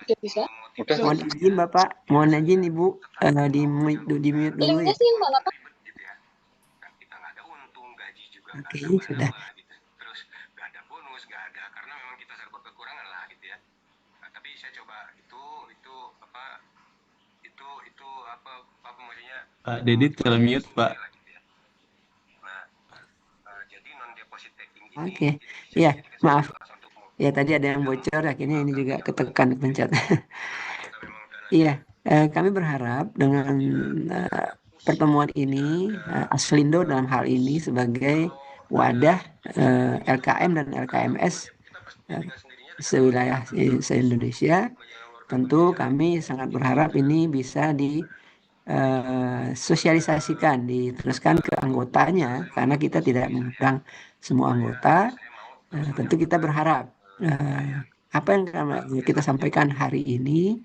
Udah bisa? Udah. Belum? Mohon izin Bapak, mohon izin Ibu, di mute Iya, dulu udah ya. sih, nggak apa-apa. Kita nggak ada untung, gaji juga nggak Oke, sudah. nambah-nambah gitu. Terus nggak ada bonus, nggak ada, karena memang kita serba kekurangan lah gitu ya. Nah, tapi saya coba itu apa itu apa maksudnya? Pak Deddy termute Pak. Gitu ya. Nah, jadi non deposit taking ini Oke, tidak bisa iya, dijadikan maaf. sebagai alasan untuk Ya tadi ada yang bocor, akhirnya ini juga ketekan pencet. kita memang udah Iya, kami berharap dengan eh, pertemuan ini, Aslindo dalam hal ini sebagai wadah LKM dan LKMS eh, sewilayah se-Indonesia, tentu kami sangat berharap ini bisa sosialisasikan, diteruskan ke anggotanya, karena kita tidak mengundang semua anggota. Tentu kita berharap eh, apa yang kita sampaikan hari ini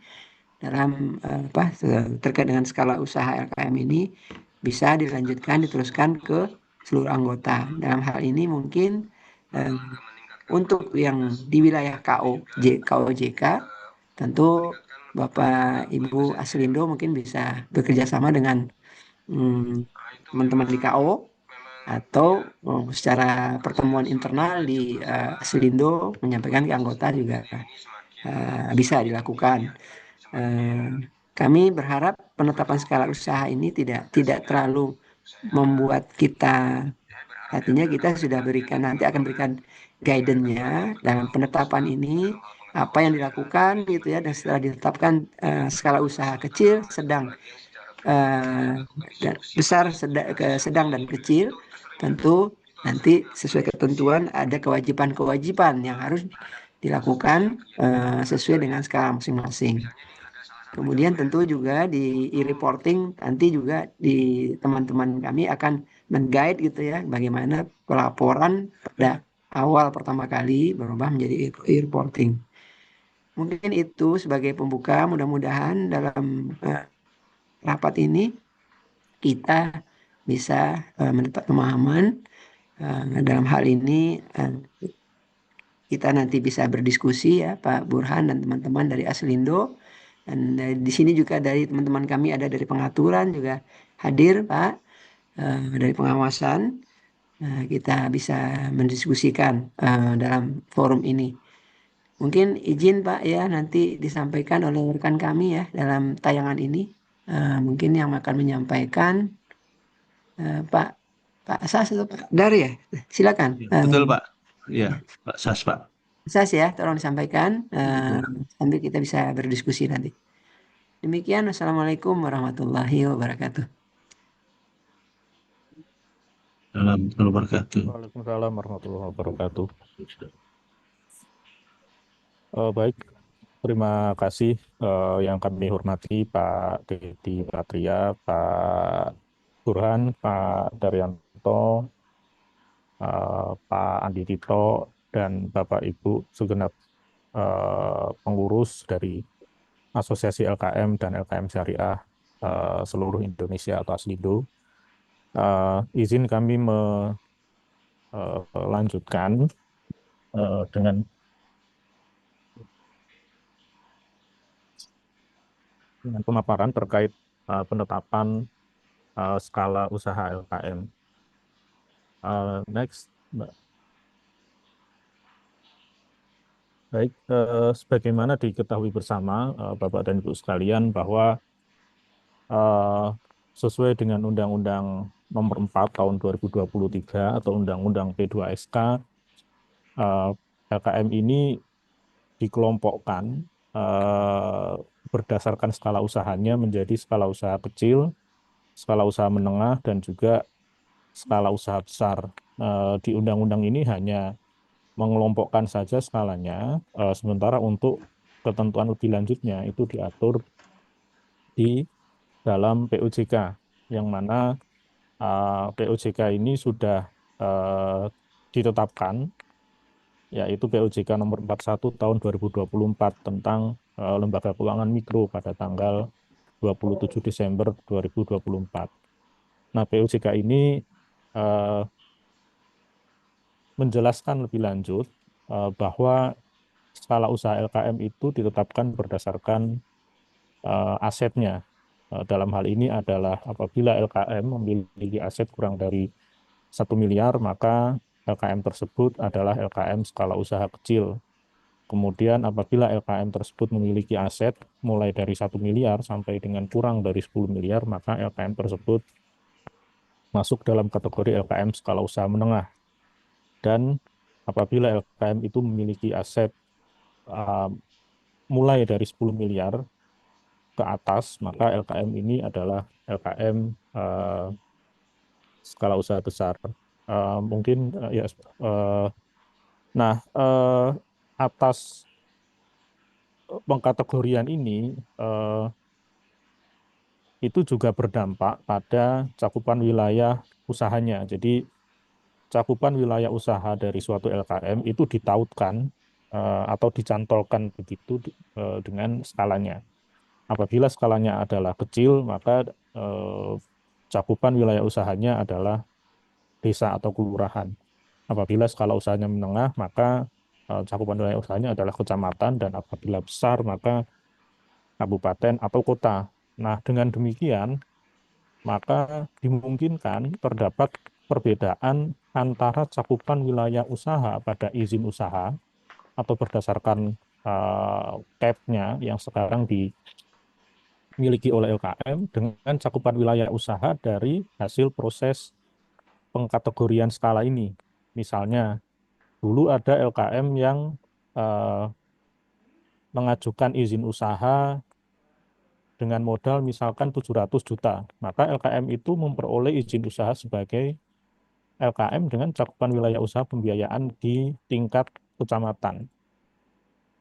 dalam terkait dengan skala usaha LKM ini bisa dilanjutkan, diteruskan ke seluruh anggota. Dalam hal ini mungkin eh, untuk yang di wilayah KOJK, tentu Bapak Ibu Aslindo mungkin bisa bekerja sama dengan teman-teman di KO, atau secara pertemuan internal di Aslindo menyampaikan ke anggota juga bisa dilakukan. Eh, Kami berharap penetapan skala usaha ini tidak terlalu membuat kita, artinya kita sudah berikan, nanti akan berikan guidance-nya dalam penetapan ini apa yang dilakukan gitu ya, dan setelah ditetapkan skala usaha kecil, sedang, eh, dan besar, sedang dan kecil, tentu nanti sesuai ketentuan ada kewajiban-kewajiban yang harus dilakukan sesuai dengan skala masing-masing. Kemudian tentu juga di e-reporting nanti juga di teman-teman kami akan men-guide gitu ya, bagaimana pelaporan pada awal pertama kali berubah menjadi e-reporting. Mungkin itu sebagai pembuka, mudah-mudahan dalam rapat ini kita bisa mendapat pemahaman dalam hal ini. Kita nanti bisa berdiskusi ya Pak Burhan dan teman-teman dari Aslindo, dan di sini juga dari teman-teman kami ada dari pengaturan juga hadir Pak, dari pengawasan. Kita bisa mendiskusikan dalam forum ini. Mungkin izin Pak ya, nanti disampaikan oleh rekan kami ya dalam tayangan ini. Mungkin yang akan menyampaikan Pak Pak Sas atau Pak Dar ya. Silakan. betul Pak. Iya, Pak Sas Pak. Sas ya, tolong disampaikan sambil kita bisa berdiskusi nanti. Demikian, wassalamualaikum warahmatullahi wabarakatuh. Warahmatullahi wabarakatuh. Waalaikumsalam warahmatullahi wabarakatuh. Baik, terima kasih yang kami hormati Pak Deddy Patria, Pak Burhan, Pak Daryanto, Pak Andi Tito, dan Bapak Ibu segenap pengurus dari Asosiasi LKM dan LKM Syariah seluruh Indonesia atau ASLIDO. Izin kami melanjutkan dengan pemaparan terkait penetapan skala usaha LKM. Next, Mbak. Baik, sebagaimana diketahui bersama Bapak dan Ibu sekalian bahwa sesuai dengan Undang-Undang Nomor 4 Tahun 2023 atau Undang-Undang P2SK, LKM ini dikelompokkan berdasarkan skala usahanya menjadi skala usaha kecil, skala usaha menengah, dan juga skala usaha besar. Di undang-undang ini hanya mengelompokkan saja skalanya, sementara untuk ketentuan lebih lanjutnya itu diatur di dalam POJK, yang mana POJK ini sudah ditetapkan, yaitu POJK nomor 41 tahun 2024 tentang lembaga keuangan mikro pada tanggal 27 Desember 2024. Nah, POJK ini menjelaskan lebih lanjut bahwa skala usaha LKM itu ditetapkan berdasarkan asetnya. Dalam hal ini adalah apabila LKM memiliki aset kurang dari 1 miliar, maka LKM tersebut adalah LKM skala usaha kecil. Kemudian apabila LKM tersebut memiliki aset mulai dari 1 miliar sampai dengan kurang dari 10 miliar, maka LKM tersebut masuk dalam kategori LKM skala usaha menengah. Dan apabila LKM itu memiliki aset uh, mulai dari 10 miliar ke atas, maka LKM ini adalah LKM skala usaha besar. Mungkin ya, nah atas pengkategorian ini itu juga berdampak pada cakupan wilayah usahanya. Jadi cakupan wilayah usaha dari suatu LKM itu ditautkan atau dicantolkan begitu dengan skalanya. Apabila skalanya adalah kecil, maka cakupan wilayah usahanya adalah desa atau kelurahan. Apabila skala usahanya menengah, maka cakupan wilayah usahanya adalah kecamatan, dan apabila besar, maka kabupaten atau kota. Nah, dengan demikian, maka dimungkinkan terdapat perbedaan antara cakupan wilayah usaha pada izin usaha atau berdasarkan cap-nya yang sekarang dimiliki oleh LKM dengan cakupan wilayah usaha dari hasil proses pengkategorian skala ini. Misalnya, dulu ada LKM yang eh, mengajukan izin usaha dengan modal misalkan 700 juta, maka LKM itu memperoleh izin usaha sebagai LKM dengan cakupan wilayah usaha pembiayaan di tingkat kecamatan.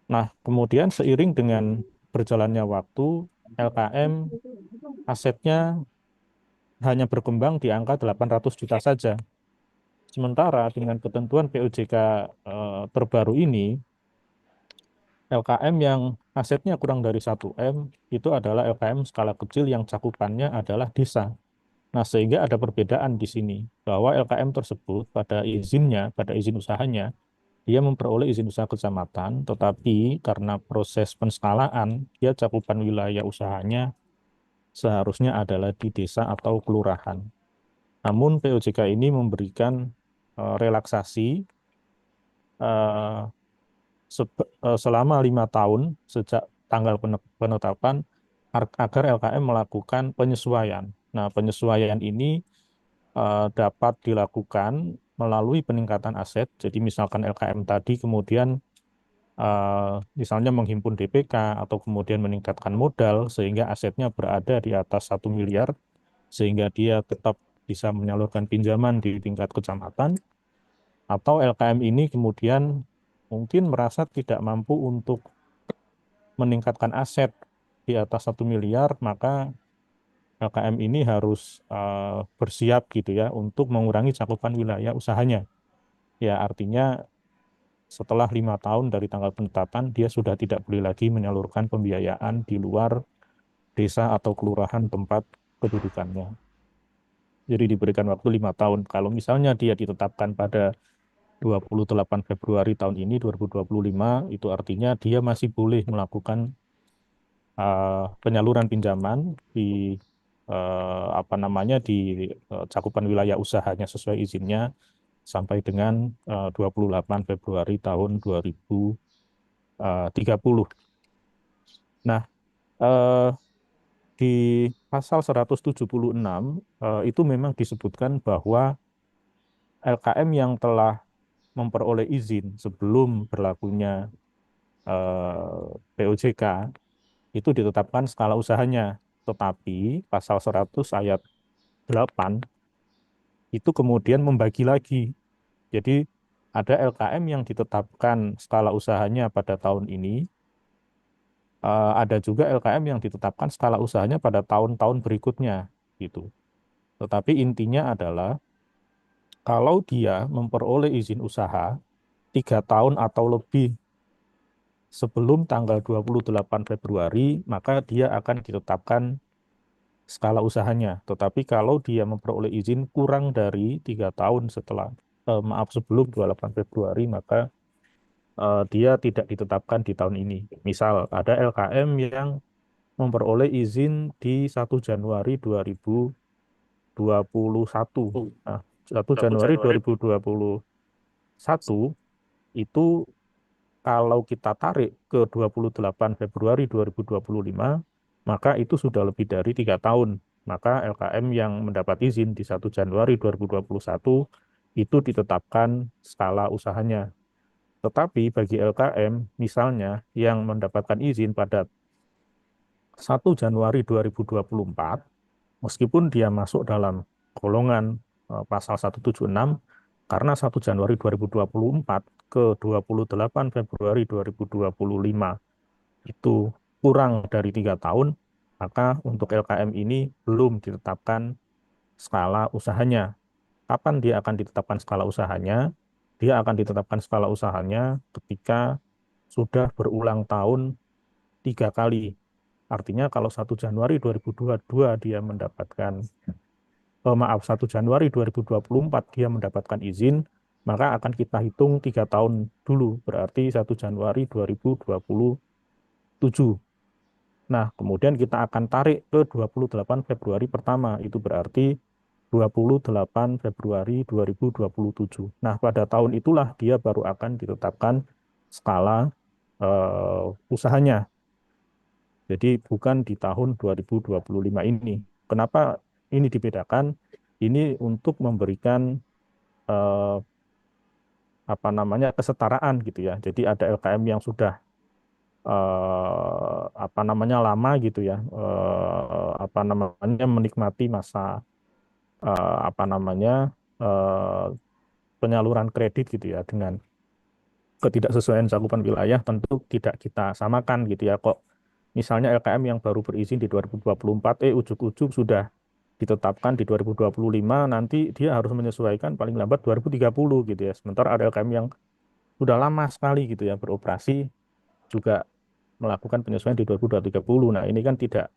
Nah, kemudian seiring dengan berjalannya waktu, LKM asetnya hanya berkembang di angka 800 juta saja. Sementara dengan ketentuan POJK terbaru ini, LKM yang asetnya kurang dari 1 M itu adalah LKM skala kecil yang cakupannya adalah desa. Nah, sehingga ada perbedaan di sini, bahwa LKM tersebut pada izinnya, pada izin usahanya, dia memperoleh izin usaha kecamatan, tetapi karena proses penskalaan, dia cakupan wilayah usahanya seharusnya adalah di desa atau kelurahan. Namun POJK ini memberikan relaksasi eh, selama 5 tahun sejak tanggal penetapan agar LKM melakukan penyesuaian. Nah, penyesuaian ini dapat dilakukan melalui peningkatan aset. Jadi misalkan LKM tadi kemudian misalnya menghimpun DPK atau kemudian meningkatkan modal sehingga asetnya berada di atas 1 miliar, sehingga dia tetap bisa menyalurkan pinjaman di tingkat kecamatan, atau LKM ini kemudian mungkin merasa tidak mampu untuk meningkatkan aset di atas 1 miliar, maka LKM ini harus bersiap gitu ya untuk mengurangi cakupan wilayah usahanya. Ya, artinya setelah 5 tahun dari tanggal penetapan, dia sudah tidak boleh lagi menyalurkan pembiayaan di luar desa atau kelurahan tempat kedudukannya. Jadi diberikan waktu 5 tahun. Kalau misalnya dia ditetapkan pada 28 Februari tahun ini, 2025, itu artinya dia masih boleh melakukan penyaluran pinjaman di apa namanya di cakupan wilayah usahanya sesuai izinnya sampai dengan 28 Februari tahun 2030. Nah, eh, di pasal 176 itu memang disebutkan bahwa LKM yang telah memperoleh izin sebelum berlakunya POJK itu ditetapkan skala usahanya. Tetapi pasal 100 ayat 8 itu kemudian membagi lagi. Jadi ada LKM yang ditetapkan skala usahanya pada tahun ini, ada juga LKM yang ditetapkan skala usahanya pada tahun-tahun berikutnya gitu. Tetapi intinya adalah kalau dia memperoleh izin usaha 3 tahun atau lebih sebelum tanggal 28 Februari, maka dia akan ditetapkan skala usahanya. Tetapi kalau dia memperoleh izin kurang dari 3 tahun setelah, maaf, sebelum 28 Februari, maka dia tidak ditetapkan di tahun ini. Misal ada LKM yang memperoleh izin di 1 Januari 2021. Nah, 1 Januari 2021 itu kalau kita tarik ke 28 Februari 2025, maka itu sudah lebih dari 3 tahun. Maka LKM yang mendapat izin di 1 Januari 2021 itu ditetapkan skala usahanya. Tetapi bagi LKM, misalnya yang mendapatkan izin pada 1 Januari 2024, meskipun dia masuk dalam golongan pasal 176, karena 1 Januari 2024 ke 28 Februari 2025 itu kurang dari 3 tahun, maka untuk LKM ini belum ditetapkan skala usahanya. Kapan dia akan ditetapkan skala usahanya? Dia akan ditetapkan skala usahanya ketika sudah berulang tahun 3 kali. Artinya kalau 1 Januari 2022 dia mendapatkan, 1 Januari 2024 dia mendapatkan izin, maka akan kita hitung 3 tahun dulu, berarti 1 Januari 2027. Nah, kemudian kita akan tarik ke 28 Februari pertama, itu berarti 28 Februari 2027. Nah, pada tahun itulah dia baru akan ditetapkan skala usahanya. Jadi bukan di tahun 2025 ini. Kenapa ini dibedakan? Ini untuk memberikan eh, kesetaraan gitu ya. Jadi ada LKM yang sudah lama gitu ya, menikmati masa eh, penyaluran kredit gitu ya, dengan ketidaksesuaian cakupan wilayah tentu tidak kita samakan gitu ya. Kok misalnya LKM yang baru berizin di 2024, ujuk-ujuk sudah ditetapkan di 2025, nanti dia harus menyesuaikan paling lambat 2030 gitu ya. Sementara ada LKM yang sudah lama sekali gitu ya beroperasi, juga melakukan penyesuaian di 2030. Nah, ini kan tidak,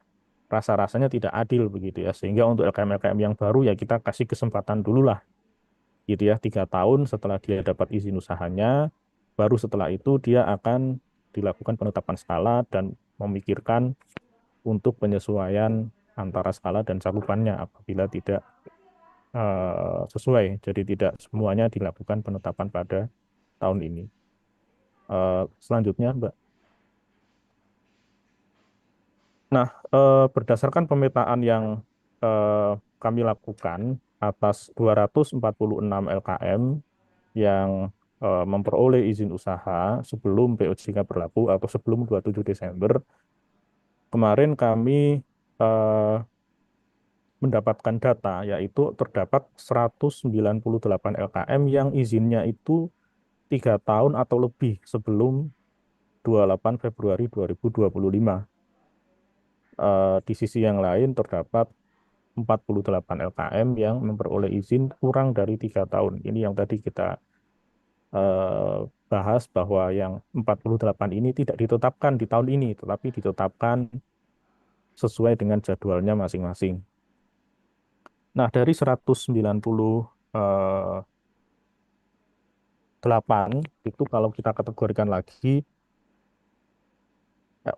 rasa-rasanya tidak adil begitu ya. Sehingga untuk LKM-LKM yang baru ya kita kasih kesempatan dulu lah gitu ya, 3 tahun setelah dia dapat izin usahanya, baru setelah itu dia akan dilakukan penetapan skala dan memikirkan untuk penyesuaian antara skala dan cakupannya apabila tidak sesuai. Jadi tidak semuanya dilakukan penetapan pada tahun ini. Selanjutnya, Mbak. Nah, berdasarkan pemetaan yang kami lakukan atas 246 LKM yang memperoleh izin usaha sebelum POJK berlaku atau sebelum 27 Desember, kemarin kami eh, mendapatkan data, yaitu terdapat 198 LKM yang izinnya itu 3 tahun atau lebih sebelum 28 Februari 2025. Di sisi yang lain terdapat 48 LKM yang memperoleh izin kurang dari 3 tahun. Ini yang tadi kita bahas, bahwa yang 48 ini tidak ditetapkan di tahun ini, tetapi ditetapkan sesuai dengan jadwalnya masing-masing. Nah, dari 198 itu kalau kita kategorikan lagi,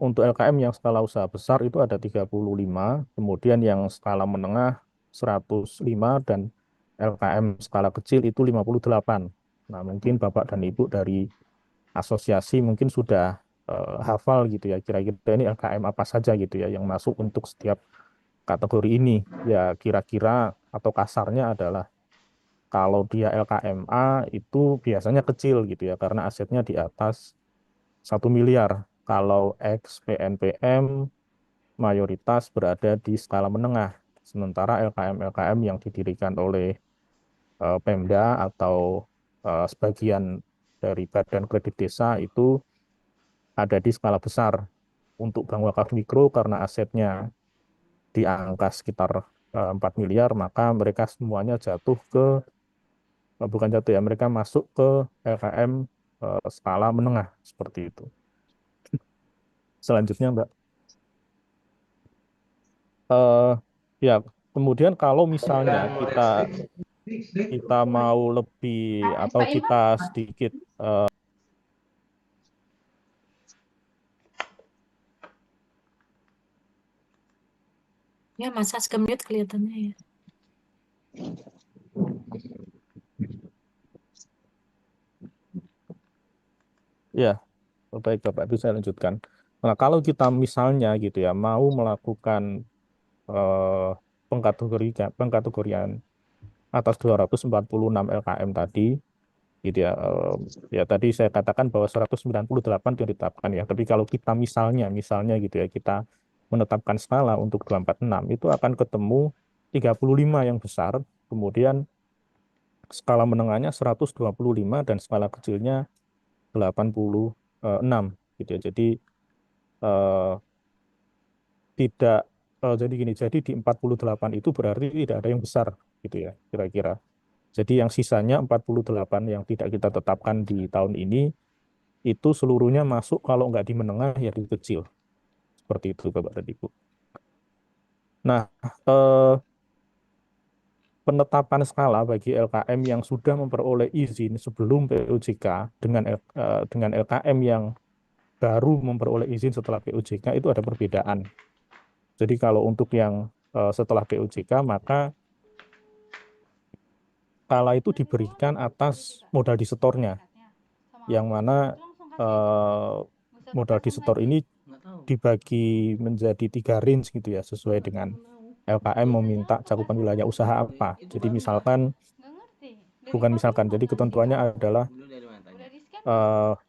untuk LKM yang skala usaha besar itu ada 35, kemudian yang skala menengah 105, dan LKM skala kecil itu 58. Nah, mungkin Bapak dan Ibu dari asosiasi mungkin sudah hafal gitu ya, kira-kira ini LKM apa saja gitu ya yang masuk untuk setiap kategori ini. Ya kira-kira atau kasarnya adalah kalau dia LKMA itu biasanya kecil gitu ya, karena asetnya di atas 1 miliar. Kalau ex-PNPM mayoritas berada di skala menengah. Sementara LKM-LKM yang didirikan oleh Pemda atau sebagian dari Badan Kredit Desa itu ada di skala besar. Untuk bank wakaf mikro karena asetnya di angka sekitar 4 miliar, maka mereka semuanya jatuh ke, bukan jatuh ya, mereka masuk ke LKM skala menengah seperti itu. Selanjutnya, Mbak. Eh, ya, kemudian kalau misalnya kita kita mau lebih atau kita sedikit Ya, masa ke-mute kelihatannya ya. Ya, baik Bapak, itu saya lanjutkan. Nah, kalau kita misalnya gitu ya mau melakukan pengkategorian atas 246 LKM tadi, gitu ya. Ya tadi saya katakan bahwa 198 yang ditetapkan ya. Tapi kalau kita misalnya gitu ya, kita menetapkan skala untuk 246 itu akan ketemu 35 yang besar, kemudian skala menengahnya 125 dan skala kecilnya 86 gitu ya. Jadi eh, tidak jadi gini, jadi di 48 itu berarti tidak ada yang besar gitu ya kira-kira. Jadi yang sisanya 48 yang tidak kita tetapkan di tahun ini itu seluruhnya masuk kalau nggak di menengah ya di kecil. Seperti itu Bapak dan Ibu. Nah, eh, penetapan skala bagi LKM yang sudah memperoleh izin sebelum PUJK dengan LKM yang baru memperoleh izin setelah PUJK itu ada perbedaan. Jadi kalau untuk yang setelah PUJK maka skala itu diberikan atas modal disetornya, yang mana eh, modal disetor ini dibagi menjadi 3 range gitu ya, sesuai dengan LKM meminta cakupan wilayah usaha apa. Jadi jadi ketentuannya adalah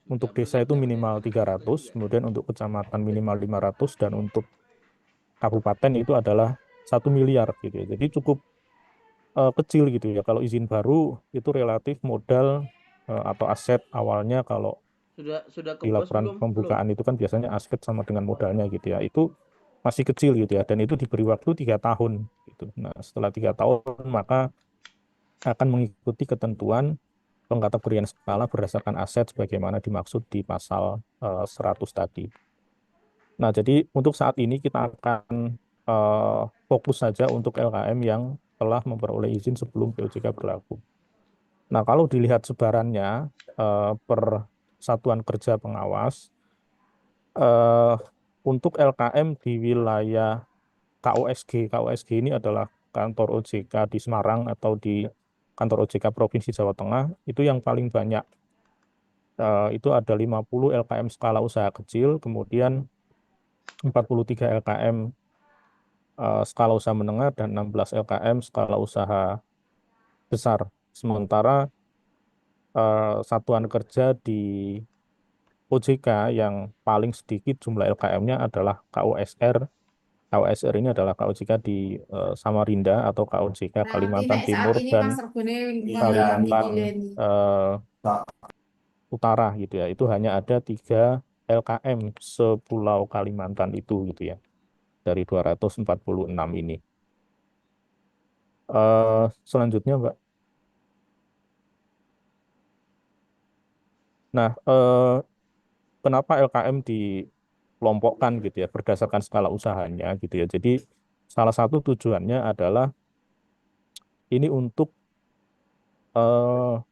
untuk desa itu minimal 300, kemudian untuk kecamatan minimal 500, dan untuk kabupaten itu adalah 1 miliar gitu ya. Jadi cukup kecil gitu ya. Kalau izin baru itu relatif modal atau aset awalnya kalau Sudah ke pos dilakukan belum? pembukaan itu kan biasanya aset sama dengan modalnya gitu ya. Itu masih kecil gitu ya, dan itu diberi waktu 3 tahun gitu. Nah, setelah 3 tahun maka akan mengikuti ketentuan pengkategorian skala berdasarkan aset sebagaimana dimaksud di pasal 100 tadi. Nah, jadi untuk saat ini kita akan fokus saja untuk LKM yang telah memperoleh izin sebelum PUJK berlaku. Nah, kalau dilihat sebarannya per satuan kerja pengawas, eh, untuk LKM di wilayah KOSG ini adalah kantor OJK di Semarang atau di kantor OJK Provinsi Jawa Tengah, itu yang paling banyak. Itu ada 50 LKM skala usaha kecil, kemudian 43 LKM skala usaha menengah, dan 16 LKM skala usaha besar. Sementara satuan kerja di OJK yang paling sedikit jumlah LKM-nya adalah KUSR. KUSR ini adalah KOJK di Samarinda atau KOJK Kalimantan Timur dan Kalimantan Utara gitu ya. Itu hanya ada 3 LKM sepulau Kalimantan itu gitu ya, dari 246 ini. Selanjutnya Mbak. Nah, kenapa LKM dikelompokkan gitu ya berdasarkan skala usahanya gitu ya. Jadi salah satu tujuannya adalah ini untuk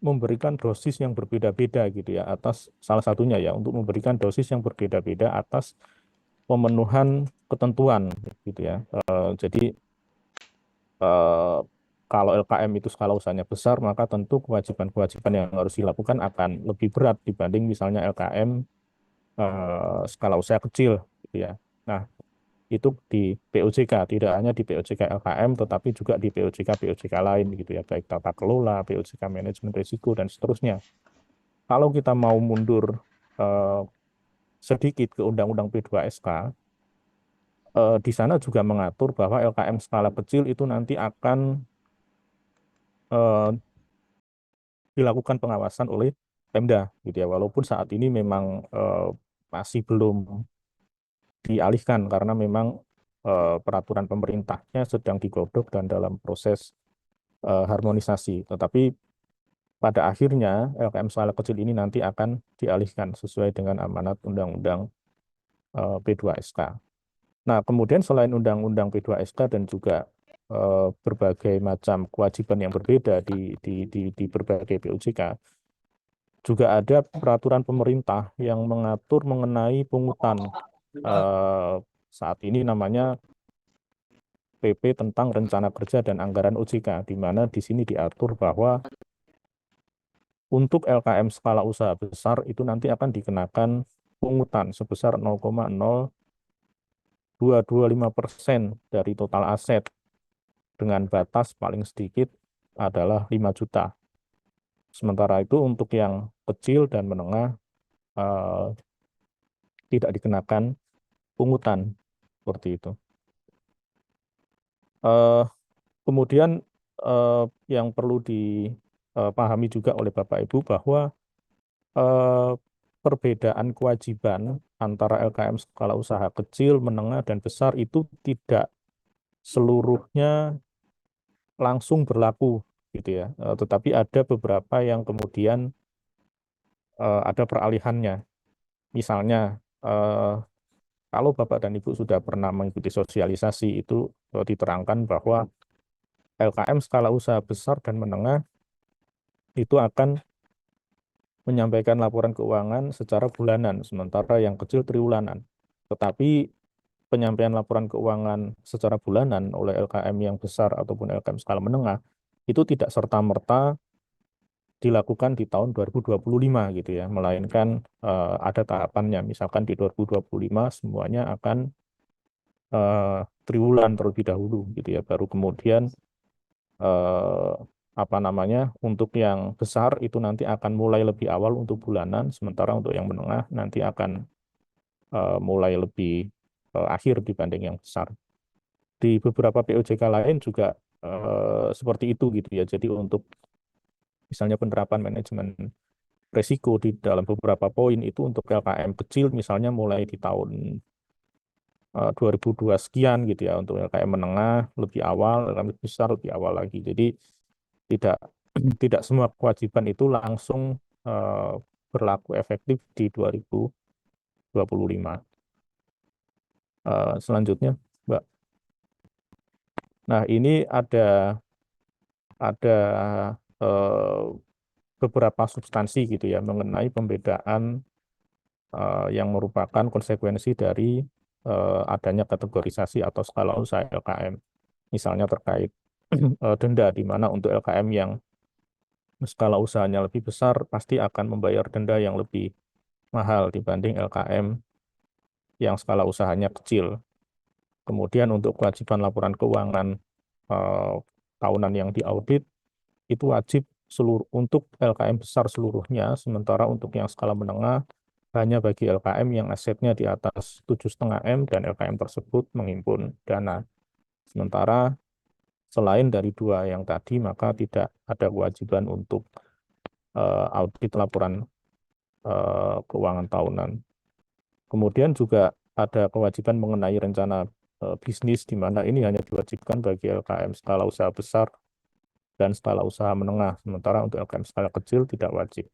memberikan dosis yang berbeda-beda gitu ya, atas salah satunya ya untuk memberikan dosis yang berbeda-beda atas pemenuhan ketentuan gitu ya. Jadi kalau LKM itu skala usahanya besar, maka tentu kewajiban-kewajiban yang harus dilakukan akan lebih berat dibanding misalnya LKM skala usaha kecil gitu ya. Nah, itu di POJK, tidak hanya di POJK LKM, tetapi juga di POJK lain gitu ya, baik tata kelola, POJK manajemen risiko, dan seterusnya. Kalau kita mau mundur eh, sedikit ke Undang-Undang P2SK, di sana juga mengatur bahwa LKM skala kecil itu nanti akan eh, dilakukan pengawasan oleh Pemda gitu ya, walaupun saat ini memang masih belum dialihkan karena memang peraturan pemerintahnya sedang digodok dan dalam proses harmonisasi. Tetapi pada akhirnya LKM skala kecil ini nanti akan dialihkan sesuai dengan amanat Undang-Undang P2SK. Nah, kemudian selain Undang-Undang P2SK dan juga berbagai macam kewajiban yang berbeda di berbagai POJK, juga ada peraturan pemerintah yang mengatur mengenai pungutan. Saat ini namanya PP tentang rencana kerja dan anggaran OJK, di mana di sini diatur bahwa untuk LKM skala usaha besar itu nanti akan dikenakan pungutan sebesar 0,0225% dari total aset dengan batas paling sedikit adalah 5 juta. Sementara itu untuk yang kecil dan menengah tidak dikenakan pungutan seperti itu. Kemudian yang perlu dipahami juga oleh Bapak Ibu bahwa perbedaan kewajiban antara LKM skala usaha kecil, menengah, dan besar itu tidak seluruhnya langsung berlaku gitu ya. Tetapi ada beberapa yang kemudian ada peralihannya. Misalnya kalau Bapak dan Ibu sudah pernah mengikuti sosialisasi itu diterangkan bahwa LKM skala usaha besar dan menengah itu akan menyampaikan laporan keuangan secara bulanan, sementara yang kecil triwulanan. Tetapi penyampaian laporan keuangan secara bulanan oleh LKM yang besar ataupun LKM skala menengah itu tidak serta-merta dilakukan di tahun 2025 gitu ya, melainkan ada tahapannya. Misalkan di 2025 semuanya akan triwulan terlebih dahulu gitu ya, baru kemudian untuk yang besar itu nanti akan mulai lebih awal untuk bulanan, sementara untuk yang menengah nanti akan mulai lebih akhir dibanding yang besar. Di beberapa POJK lain juga seperti itu gitu ya. Jadi untuk misalnya penerapan manajemen resiko di dalam beberapa poin itu untuk LKM kecil misalnya mulai di tahun 2002 sekian gitu ya, untuk LKM menengah lebih awal, LKM besar lebih awal lagi. Jadi tidak semua kewajiban itu langsung berlaku efektif di 2025. Selanjutnya, Mbak. Nah, ini ada beberapa substansi gitu ya mengenai pembedaan yang merupakan konsekuensi dari adanya kategorisasi atau skala usaha LKM. Misalnya terkait denda, di mana untuk LKM yang skala usahanya lebih besar pasti akan membayar denda yang lebih mahal dibanding LKM yang skala usahanya kecil. Kemudian untuk kewajiban laporan keuangan tahunan yang diaudit itu wajib untuk LKM besar seluruhnya, sementara untuk yang skala menengah hanya bagi LKM yang asetnya di atas 7,5 M dan LKM tersebut menghimpun dana. Sementara selain dari dua yang tadi, maka tidak ada kewajiban untuk audit laporan keuangan tahunan. Kemudian juga ada kewajiban mengenai rencana bisnis, di mana ini hanya diwajibkan bagi LKM skala usaha besar dan skala usaha menengah, sementara untuk LKM skala kecil tidak wajib.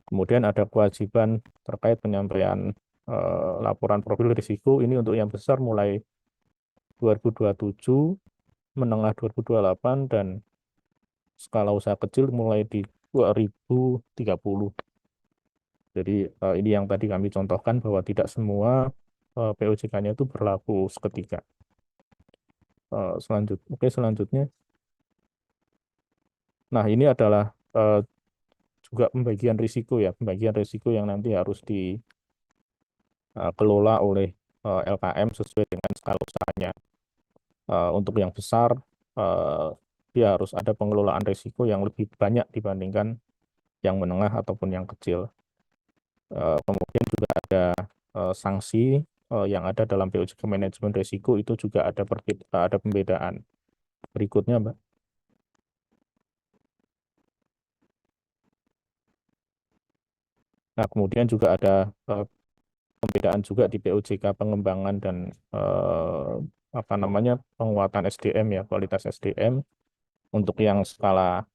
Kemudian ada kewajiban terkait penyampaian laporan profil risiko, ini untuk yang besar mulai 2027, menengah 2028, dan skala usaha kecil mulai di 2030. Jadi ini yang tadi kami contohkan bahwa tidak semua POJK-nya itu berlaku seketika. Selanjutnya. Nah, ini adalah juga pembagian risiko ya, pembagian risiko yang nanti harus dikelola oleh LKM sesuai dengan skala usahanya. Untuk yang besar, dia harus ada pengelolaan risiko yang lebih banyak dibandingkan yang menengah ataupun yang kecil. Kemudian juga ada sanksi yang ada dalam POJK manajemen risiko, itu juga ada pembedaan. Berikutnya, Mbak. Nah, kemudian juga ada pembedaan juga di POJK pengembangan dan penguatan SDM ya, kualitas SDM. Untuk yang skala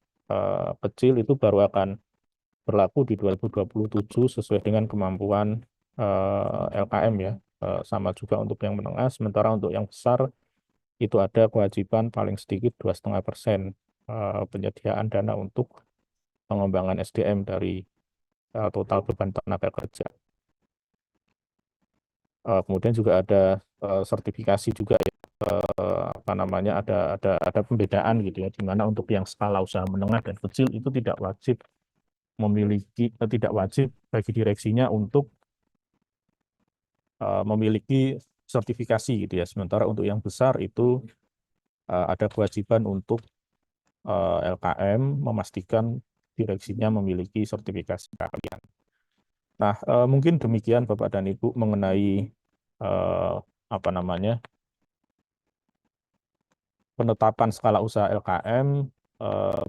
kecil itu baru akan berlaku di 2027 sesuai dengan kemampuan LKM ya. Sama juga untuk yang menengah, sementara untuk yang besar itu ada kewajiban paling sedikit 2,5% penyediaan dana untuk pengembangan SDM dari total beban tenaga kerja. Kemudian juga ada sertifikasi juga ya, apa namanya ada pembedaan gitu ya, di mana untuk yang skala usaha menengah dan kecil itu tidak wajib tidak wajib bagi direksinya untuk memiliki sertifikasi gitu ya. Sementara untuk yang besar itu ada kewajiban untuk LKM memastikan direksinya memiliki sertifikasi keahlian. Nah, mungkin demikian Bapak dan Ibu mengenai apa namanya penetapan skala usaha LKM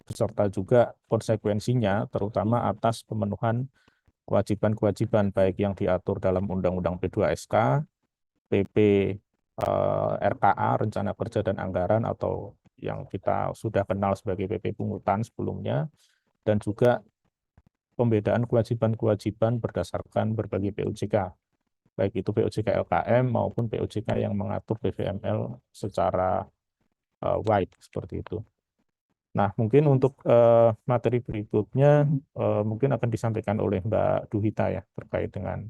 beserta juga konsekuensinya, terutama atas pemenuhan kewajiban-kewajiban baik yang diatur dalam Undang-Undang P2SK, PP RKA, Rencana Kerja dan Anggaran, atau yang kita sudah kenal sebagai PP Pungutan sebelumnya, dan juga pembedaan kewajiban-kewajiban berdasarkan berbagai POJK, baik itu POJK LKM maupun POJK yang mengatur PVML secara wide, seperti itu. Nah, mungkin untuk materi berikutnya mungkin akan disampaikan oleh Mbak Duhita ya, terkait dengan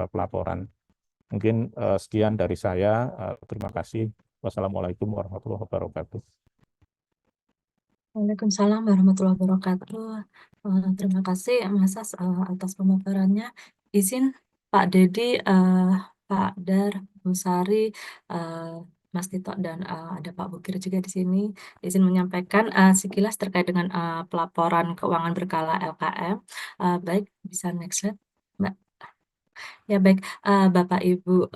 pelaporan. Mungkin sekian dari saya. Terima kasih. Wassalamualaikum warahmatullahi wabarakatuh. Waalaikumsalam warahmatullahi wabarakatuh. Terima kasih Mas As atas pemaparannya. Izin Pak Dedi, Pak Dar, Bu Sari, Mas Tito, dan ada Pak Bukir juga di sini. Izin menyampaikan sekilas terkait dengan pelaporan keuangan berkala LKM. Baik, bisa next slide, Mbak. Ya baik, Bapak Ibu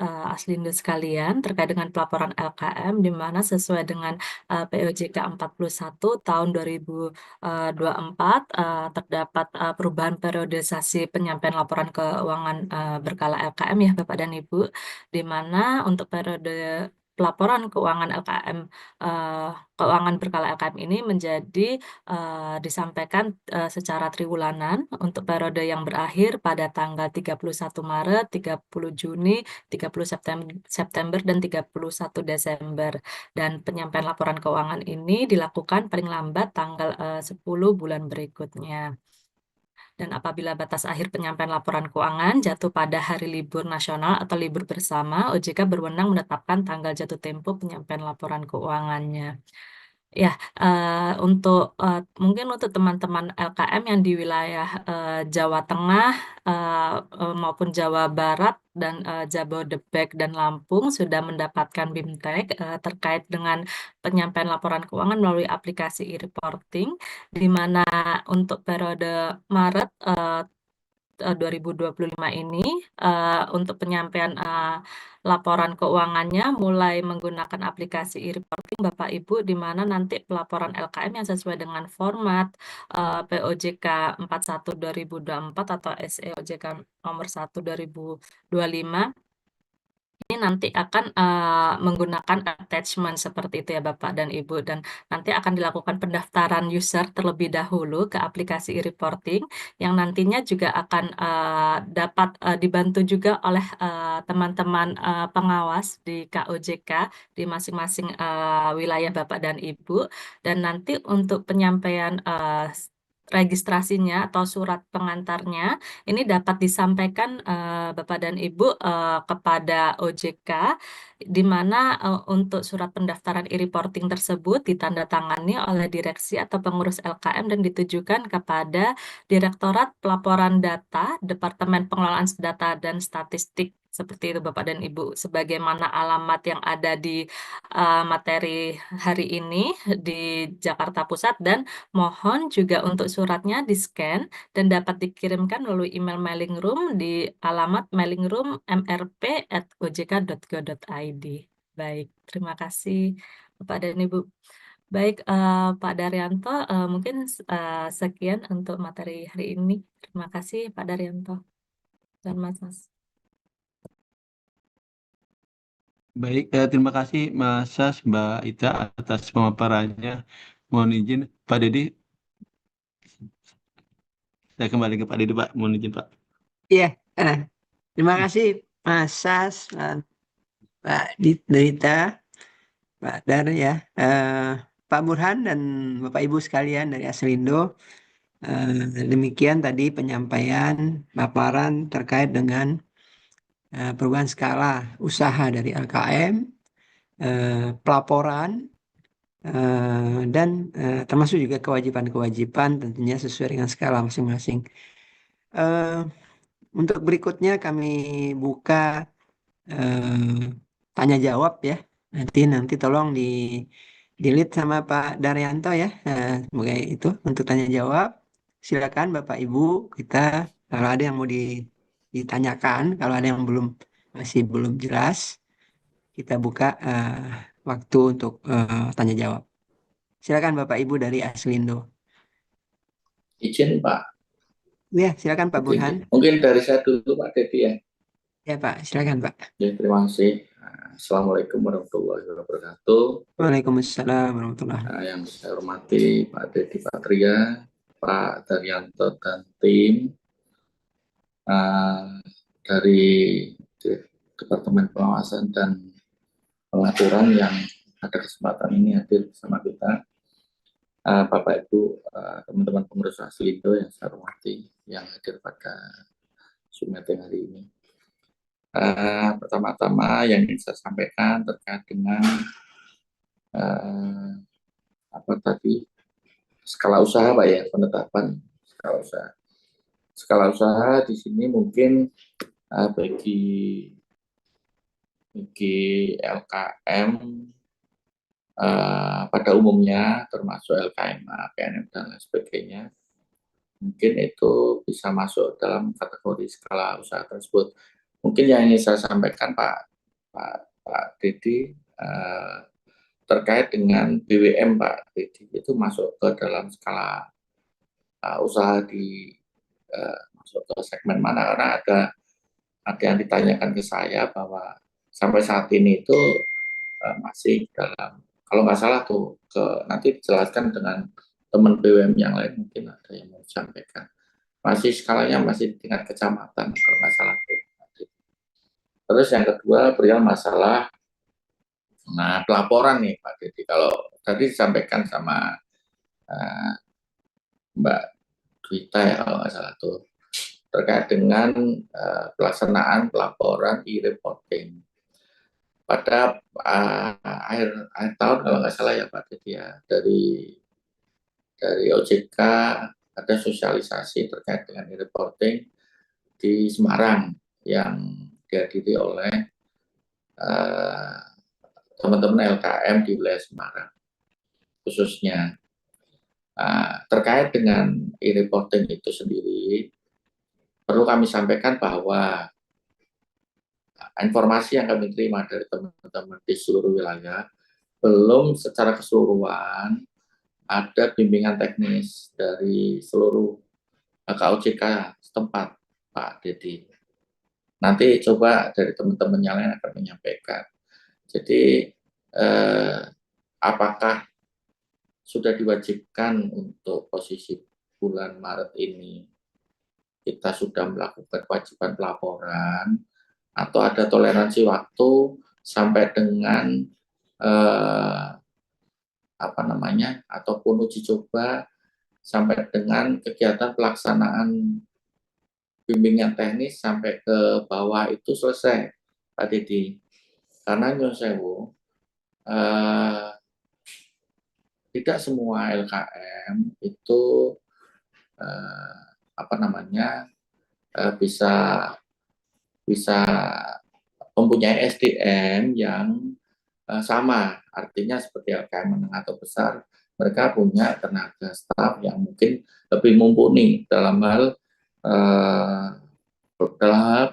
Aslindo sekalian, terkait dengan pelaporan LKM, di mana sesuai dengan POJK 41 tahun 2024 terdapat perubahan periodisasi penyampaian laporan keuangan berkala LKM ya Bapak dan Ibu, di mana untuk periode pelaporan keuangan LKM keuangan berkala LKM ini menjadi disampaikan secara triwulanan untuk periode yang berakhir pada tanggal 31 Maret, 30 Juni, 30 September, dan 31 Desember. Dan penyampaian laporan keuangan ini dilakukan paling lambat tanggal 10 bulan berikutnya. Dan apabila batas akhir penyampaian laporan keuangan jatuh pada hari libur nasional atau libur bersama, OJK berwenang menetapkan tanggal jatuh tempo penyampaian laporan keuangannya. Ya, mungkin untuk teman-teman LKM yang di wilayah Jawa Tengah maupun Jawa Barat dan Jabodebek dan Lampung sudah mendapatkan BIMTEK terkait dengan penyampaian laporan keuangan melalui aplikasi e-reporting, di mana untuk periode Maret 2025 ini untuk penyampaian laporan keuangannya mulai menggunakan aplikasi e-reporting Bapak Ibu, di mana nanti pelaporan LKM yang sesuai dengan format POJK 41 2024 atau SEOJK nomor 1 2025 ini nanti akan menggunakan attachment seperti itu ya Bapak dan Ibu, dan nanti akan dilakukan pendaftaran user terlebih dahulu ke aplikasi e-reporting yang nantinya juga akan dapat dibantu juga oleh teman-teman pengawas di KOJK di masing-masing wilayah Bapak dan Ibu. Dan nanti untuk penyampaian registrasinya atau surat pengantarnya ini dapat disampaikan Bapak dan Ibu kepada OJK, di mana untuk surat pendaftaran e-reporting tersebut ditandatangani oleh direksi atau pengurus LKM dan ditujukan kepada Direktorat Pelaporan Data, Departemen Pengelolaan Data dan Statistik, seperti itu Bapak dan Ibu, sebagaimana alamat yang ada di materi hari ini di Jakarta Pusat. Dan mohon juga untuk suratnya di-scan dan dapat dikirimkan melalui email mailing room di alamat mailingroom.mrp@ojk.go.id. Baik, terima kasih Bapak dan Ibu. Baik, Pak Daryanto, mungkin sekian untuk materi hari ini. Terima kasih Pak Daryanto dan Mas Mas. Baik, terima kasih Mas Sas, Mbak Ita atas pemaparannya. Mohon izin, Pak Dedi. Saya kembali ke Pak Dedi, Pak. Mohon izin, Pak. Iya, terima kasih Mas Sas, Pak Dita, Pak Dar ya, Pak Burhan dan Bapak Ibu sekalian dari Aslindo. Demikian tadi penyampaian paparan terkait dengan perubahan skala usaha dari LKM, pelaporan, dan termasuk juga kewajiban-kewajiban tentunya sesuai dengan skala masing-masing. Untuk berikutnya kami buka tanya jawab ya. Nanti tolong di lead sama Pak Daryanto ya. Sebagai itu untuk tanya jawab. Silakan Bapak Ibu, kita kalau ada yang mau ditanyakan, kalau ada yang masih belum jelas, kita buka waktu untuk tanya jawab. Silakan Bapak Ibu dari Aslindo. Izin Pak. Ya, silakan Pak Burhan. Mungkin dari saya dulu Pak Dedi ya. Ya Pak, silakan Pak. Ya, terima kasih. Assalamualaikum warahmatullahi wabarakatuh. Waalaikumsalam warahmatullahi wabarakatuh. Yang saya hormati Pak Dedi Patria, Pak Daryanto dan tim dari Departemen Pengawasan dan Pengaturan yang ada kesempatan ini hadir bersama kita. Bapak Ibu, teman-teman pengurus Aslindo yang saya hormati yang hadir pada Zoom meeting hari ini. Pertama-tama yang ingin saya sampaikan terkait dengan skala usaha Pak ya, penetapan skala usaha. Skala usaha di sini mungkin bagi LKM pada umumnya termasuk LKM, PNM dan lain sebagainya, mungkin itu bisa masuk dalam kategori skala usaha tersebut. Mungkin yang ingin saya sampaikan Pak Dedi terkait dengan BWM Pak Dedi itu masuk ke dalam skala usaha masuk ke segmen mana, karena ada yang ditanyakan ke saya bahwa sampai saat ini itu masih dalam, kalau nggak salah tuh nanti dijelaskan dengan teman BWM yang lain, mungkin ada yang mau disampaikan, masih skalanya masih di tingkat kecamatan kalau nggak salah tuh. Terus yang kedua perihal masalah pelaporan nih Pak Dedi, kalau tadi disampaikan sama Mbak Dwita ya kalau nggak salah tuh, terkait dengan pelaksanaan pelaporan e-reporting pada akhir tahun kalau nggak salah ya Pak Dedi ya, dari OJK ada sosialisasi terkait dengan e-reporting di Semarang yang dihadiri oleh teman-teman LKM di wilayah Semarang khususnya. Terkait dengan e-reporting itu sendiri, perlu kami sampaikan bahwa informasi yang kami terima dari teman-teman di seluruh wilayah belum secara keseluruhan ada bimbingan teknis dari seluruh KOJK setempat Pak Dedi. Nanti coba dari teman-teman yang lain akan menyampaikan. Jadi apakah sudah diwajibkan untuk posisi bulan Maret ini kita sudah melakukan kewajiban pelaporan, atau ada toleransi waktu sampai dengan ataupun uji coba sampai dengan kegiatan pelaksanaan bimbingan teknis sampai ke bawah itu selesai Pak Dedi. Karena nyun sewu, tidak semua LKM itu bisa mempunyai SDM yang sama, artinya seperti LKM menengah atau besar, mereka punya tenaga staf yang mungkin lebih mumpuni dalam hal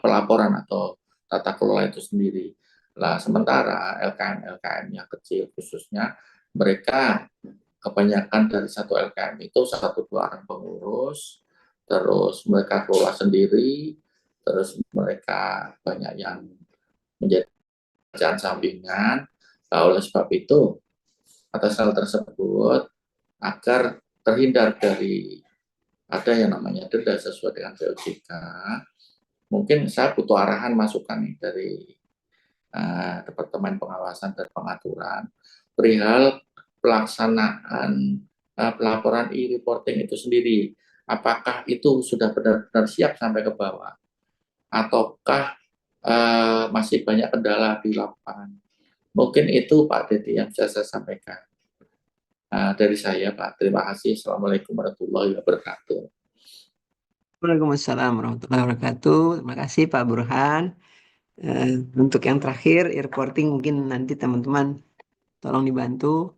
pelaporan atau tata kelola itu sendiri. Nah, sementara LKM yang kecil khususnya, mereka kebanyakan dari satu LKM itu 1-2 orang pengurus, terus mereka kelola sendiri, terus mereka banyak yang menjadi pekerjaan sampingan. Nah, oleh sebab itu, atas hal tersebut, agar terhindar dari ada yang namanya denda sesuai dengan POJK, mungkin saya butuh arahan masukan nih dari Departemen Pengawasan dan Pengaturan perihal pelaksanaan pelaporan e-reporting itu sendiri. Apakah itu sudah benar-benar siap sampai ke bawah? Ataukah masih banyak kendala di lapangan. Mungkin itu Pak Dedi yang bisa saya sampaikan. Dari saya Pak, terima kasih. Assalamualaikum warahmatullahi wabarakatuh. Waalaikumsalam warahmatullahi wabarakatuh. Terima kasih Pak Burhan. Untuk yang terakhir, e-reporting mungkin nanti teman-teman tolong dibantu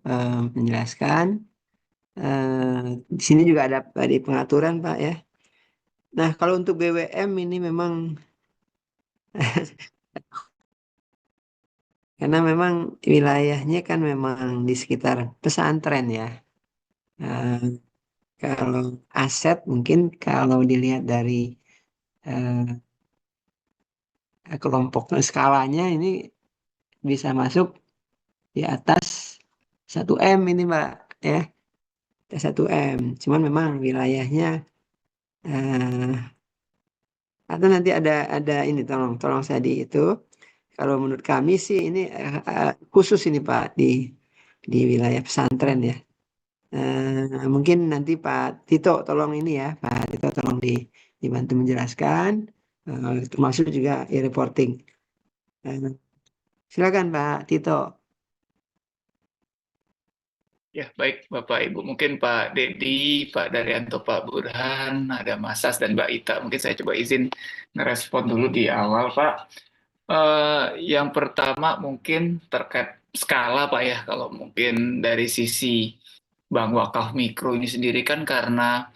menjelaskan. Di sini juga ada di pengaturan Pak ya. Nah kalau untuk BWM ini memang karena memang wilayahnya kan memang di sekitar pesantren ya. Kalau aset mungkin kalau dilihat dari kelompok skalanya ini bisa masuk di atas 1 M ini Mbak ya. 1 M. Cuman memang wilayahnya atau nanti ada ini tolong saya di itu. Kalau menurut kami sih ini khusus ini Pak di wilayah pesantren ya. Mungkin nanti Pak Tito tolong ini ya, Pak Tito tolong dibantu menjelaskan, termasuk juga e-reporting. Silakan Pak Tito. Ya, baik Bapak Ibu. Mungkin Pak Dedi, Pak Daryanto, Pak Burhan, ada Mas Sas dan Mbak Ita. Mungkin saya coba izin ngerespon dulu di awal, Pak. Yang pertama mungkin terkait skala, Pak ya. Kalau mungkin dari sisi Bank Wakaf Mikro ini sendiri kan karena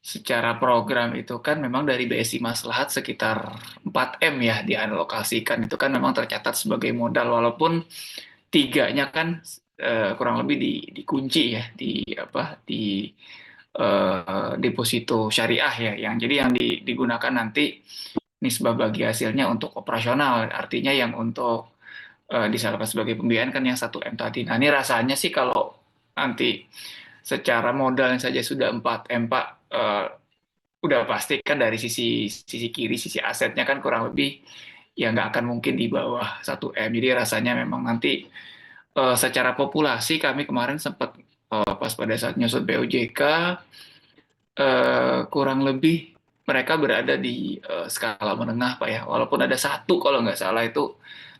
secara program itu kan memang dari BSI Maslahat sekitar 4M ya dialokasikan. Itu kan memang tercatat sebagai modal, walaupun tiganya kan kurang lebih dikunci ya di deposito syariah ya, yang jadi yang digunakan nanti nisbah bagi hasilnya untuk operasional, artinya yang untuk disalurkan sebagai pembiayaan kan yang 1M tadi. Nah ini rasanya sih kalau nanti secara modal saja sudah 4M Pak, udah pasti kan dari sisi kiri, sisi asetnya kan kurang lebih ya nggak akan mungkin di bawah 1M. Jadi rasanya memang nanti secara populasi kami kemarin sempat pas pada saat nyusut POJK kurang lebih mereka berada di skala menengah Pak ya, walaupun ada satu kalau nggak salah itu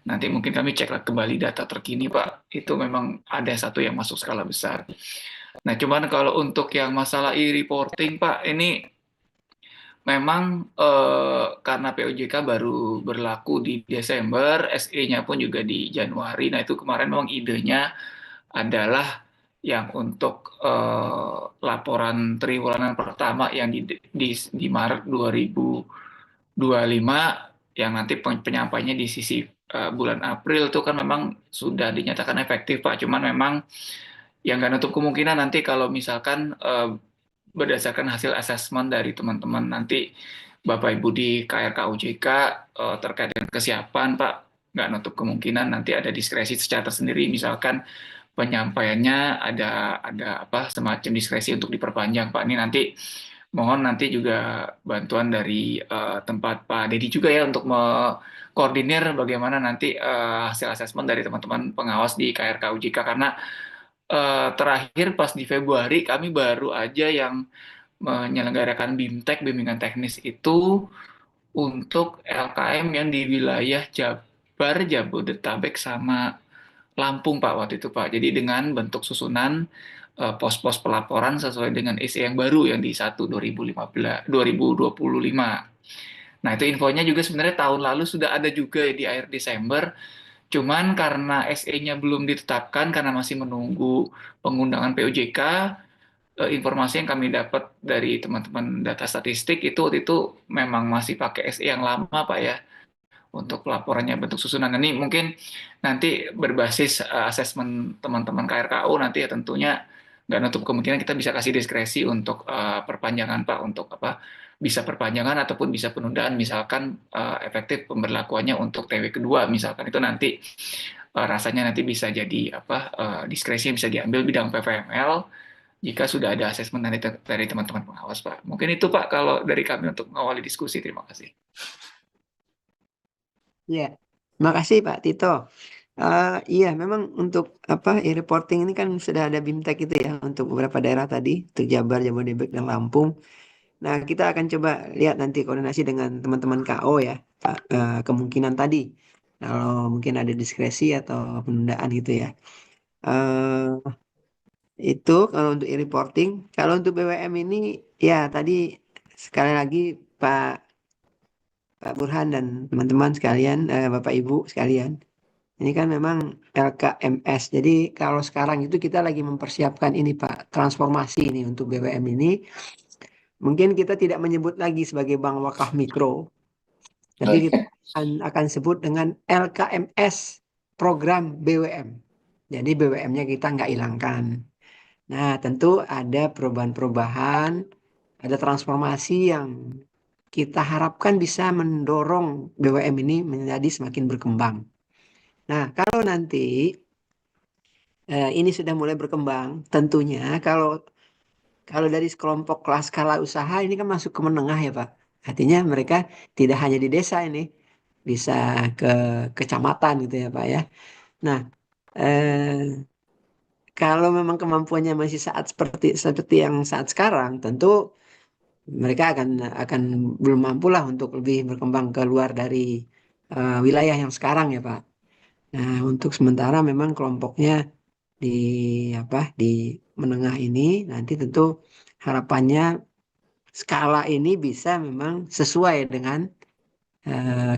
nanti mungkin kami cek kembali data terkini Pak, itu memang ada satu yang masuk skala besar. Nah cuman kalau untuk yang masalah e-reporting Pak, ini memang karena POJK baru berlaku di Desember, SE-nya pun juga di Januari. Nah itu kemarin memang idenya adalah yang untuk laporan triwulan pertama yang di Maret 2025 yang nanti penyampaiannya di sisi bulan April itu kan memang sudah dinyatakan efektif Pak. Cuman memang yang nggak nutup kemungkinan nanti kalau misalkan berdasarkan hasil asesmen dari teman-teman nanti Bapak Ibu di KRK OJK terkait dengan kesiapan Pak, nggak nutup kemungkinan nanti ada diskresi secara tersendiri, misalkan penyampaiannya ada semacam diskresi untuk diperpanjang Pak. Ini nanti mohon nanti juga bantuan dari tempat Pak Dedi juga ya untuk mengkoordinir bagaimana nanti hasil asesmen dari teman-teman pengawas di KRK OJK, karena terakhir pas di Februari kami baru aja yang menyelenggarakan BIMTEK, bimbingan teknis itu untuk LKM yang di wilayah Jabar, Jabodetabek sama Lampung Pak waktu itu Pak. Jadi dengan bentuk susunan pos-pos pelaporan sesuai dengan SE yang baru yang di 1/2025. Nah itu infonya juga sebenarnya tahun lalu sudah ada juga ya di akhir Desember. Cuman karena SE-nya belum ditetapkan karena masih menunggu pengundangan POJK, informasi yang kami dapat dari teman-teman data statistik itu waktu itu memang masih pakai SE yang lama Pak ya untuk laporannya bentuk susunan. Ini mungkin nanti berbasis asesmen teman-teman KRKU nanti ya tentunya nggak nutup kemungkinan kita bisa kasih diskresi untuk perpanjangan Pak, untuk bisa perpanjangan ataupun bisa penundaan, misalkan efektif pemberlakuannya untuk TW kedua misalkan, itu nanti rasanya nanti bisa jadi diskresi yang bisa diambil bidang PVML jika sudah ada asesmen dari teman-teman pengawas Pak. Mungkin itu Pak kalau dari kami untuk mengawali diskusi. Terima kasih. Ya, terima kasih Pak Tito. Iya, memang untuk e-reporting ini kan sudah ada BIMTEK itu ya untuk beberapa daerah tadi, untuk Jabar, Jabodetabek, dan Lampung. Nah, kita akan coba lihat nanti koordinasi dengan teman-teman KO ya. kemungkinan tadi kalau mungkin ada diskresi atau penundaan gitu ya. Eh, itu kalau untuk e-reporting. Kalau untuk BWM ini ya tadi sekali lagi Pak Pak Burhan dan teman-teman sekalian, Bapak Ibu sekalian. Ini kan memang LKMS. Jadi kalau sekarang itu kita lagi mempersiapkan ini Pak, transformasi ini untuk BWM ini. Mungkin kita tidak menyebut lagi sebagai bank wakaf mikro, tapi kita akan sebut dengan LKMS, program BWM. Jadi BWM-nya kita nggak hilangkan. Nah, tentu ada perubahan-perubahan, ada transformasi yang kita harapkan bisa mendorong BWM ini menjadi semakin berkembang. Nah, kalau nanti ini sudah mulai berkembang, tentunya kalau dari kelompok kelas skala usaha ini kan masuk ke menengah ya Pak. Artinya mereka tidak hanya di desa ini, bisa ke kecamatan gitu ya Pak ya. Nah, eh, kalau memang kemampuannya masih seperti yang saat sekarang, tentu mereka akan belum mampu lah untuk lebih berkembang keluar dari wilayah yang sekarang ya Pak. Nah, untuk sementara memang kelompoknya di di menengah ini nanti tentu harapannya skala ini bisa memang sesuai dengan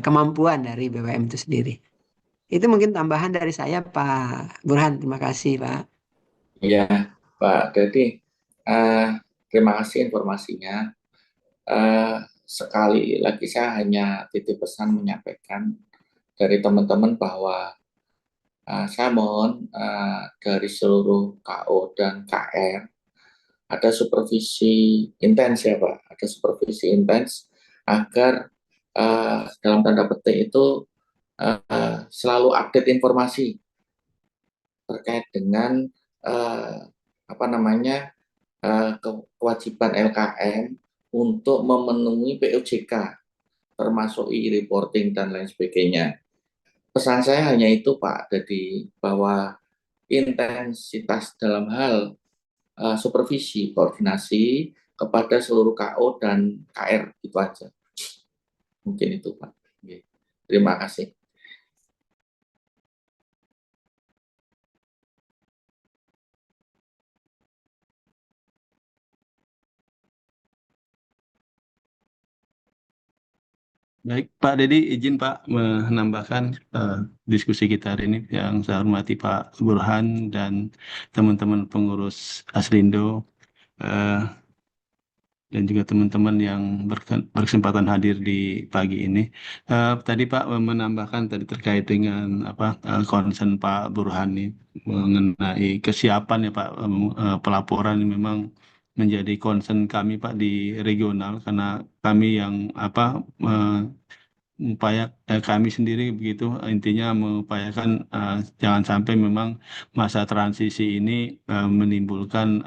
kemampuan dari BWM itu sendiri. Itu mungkin tambahan dari saya Pak Burhan. Terima kasih Pak. Iya, Pak Dedi. Terima kasih informasinya. Sekali lagi saya hanya titip pesan menyampaikan dari teman-teman bahwa saya mohon dari seluruh KO dan KR ada supervisi intens ya Pak, ada supervisi intens agar dalam tanda petik itu selalu update informasi terkait dengan kewajiban LKM untuk memenuhi POJK termasuk e-reporting dan lain sebagainya. Pesan saya hanya itu Pak, jadi bahwa intensitas dalam hal supervisi, koordinasi kepada seluruh KO dan KR itu aja. Mungkin itu Pak. Terima kasih. Baik, Pak Dedi, izin Pak menambahkan diskusi kita hari ini yang saya hormati Pak Burhan dan teman-teman pengurus Aslindo dan juga teman-teman yang berkesempatan hadir di pagi ini. Tadi Pak menambahkan tadi terkait dengan concern Pak Burhan ini mengenai kesiapan ya Pak pelaporan ini memang menjadi concern kami Pak di regional karena kami yang kami sendiri begitu intinya mengupayakan jangan sampai memang masa transisi ini menimbulkan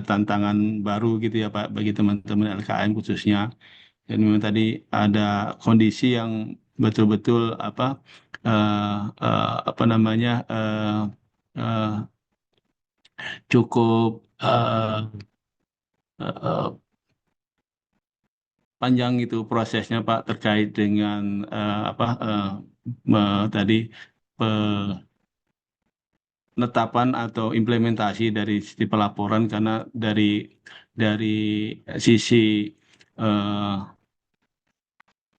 tantangan baru gitu ya Pak bagi teman-teman LKM khususnya. Dan memang tadi ada kondisi yang betul-betul cukup panjang itu prosesnya Pak terkait dengan tadi penetapan atau implementasi dari sisi pelaporan karena dari sisi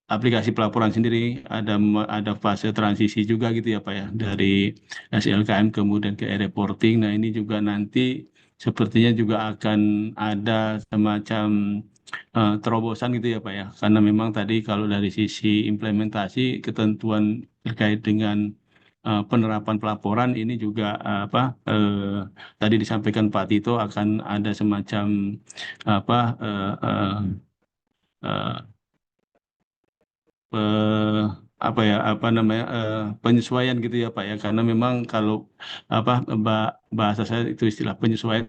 aplikasi pelaporan sendiri ada fase transisi juga gitu ya Pak ya dari SLKM kemudian ke e-reporting. Nah ini juga nanti sepertinya juga akan ada semacam terobosan gitu ya Pak ya karena memang tadi kalau dari sisi implementasi ketentuan terkait dengan penerapan pelaporan ini juga tadi disampaikan Pak Tito akan ada semacam apa eh, eh, eh, penyesuaian gitu ya Pak ya karena memang kalau bahasa saya itu istilah penyesuaian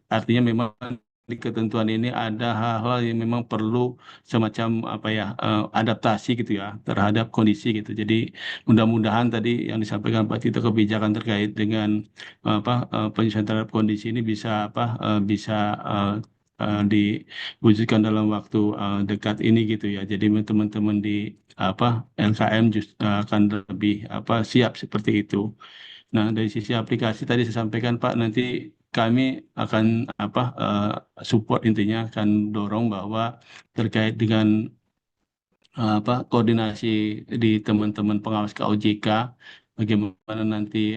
artinya memang di ketentuan ini ada hal-hal yang memang perlu semacam adaptasi gitu ya terhadap kondisi gitu jadi mudah-mudahan tadi yang disampaikan Pak Tito kebijakan terkait dengan penyesuaian terhadap kondisi ini bisa diwujudkan dalam waktu dekat ini gitu ya. Jadi teman-teman di LKM akan lebih siap seperti itu. Nah, dari sisi aplikasi tadi saya sampaikan Pak, nanti kami akan support, intinya akan dorong bahwa terkait dengan koordinasi di teman-teman pengawas KOJK, bagaimana nanti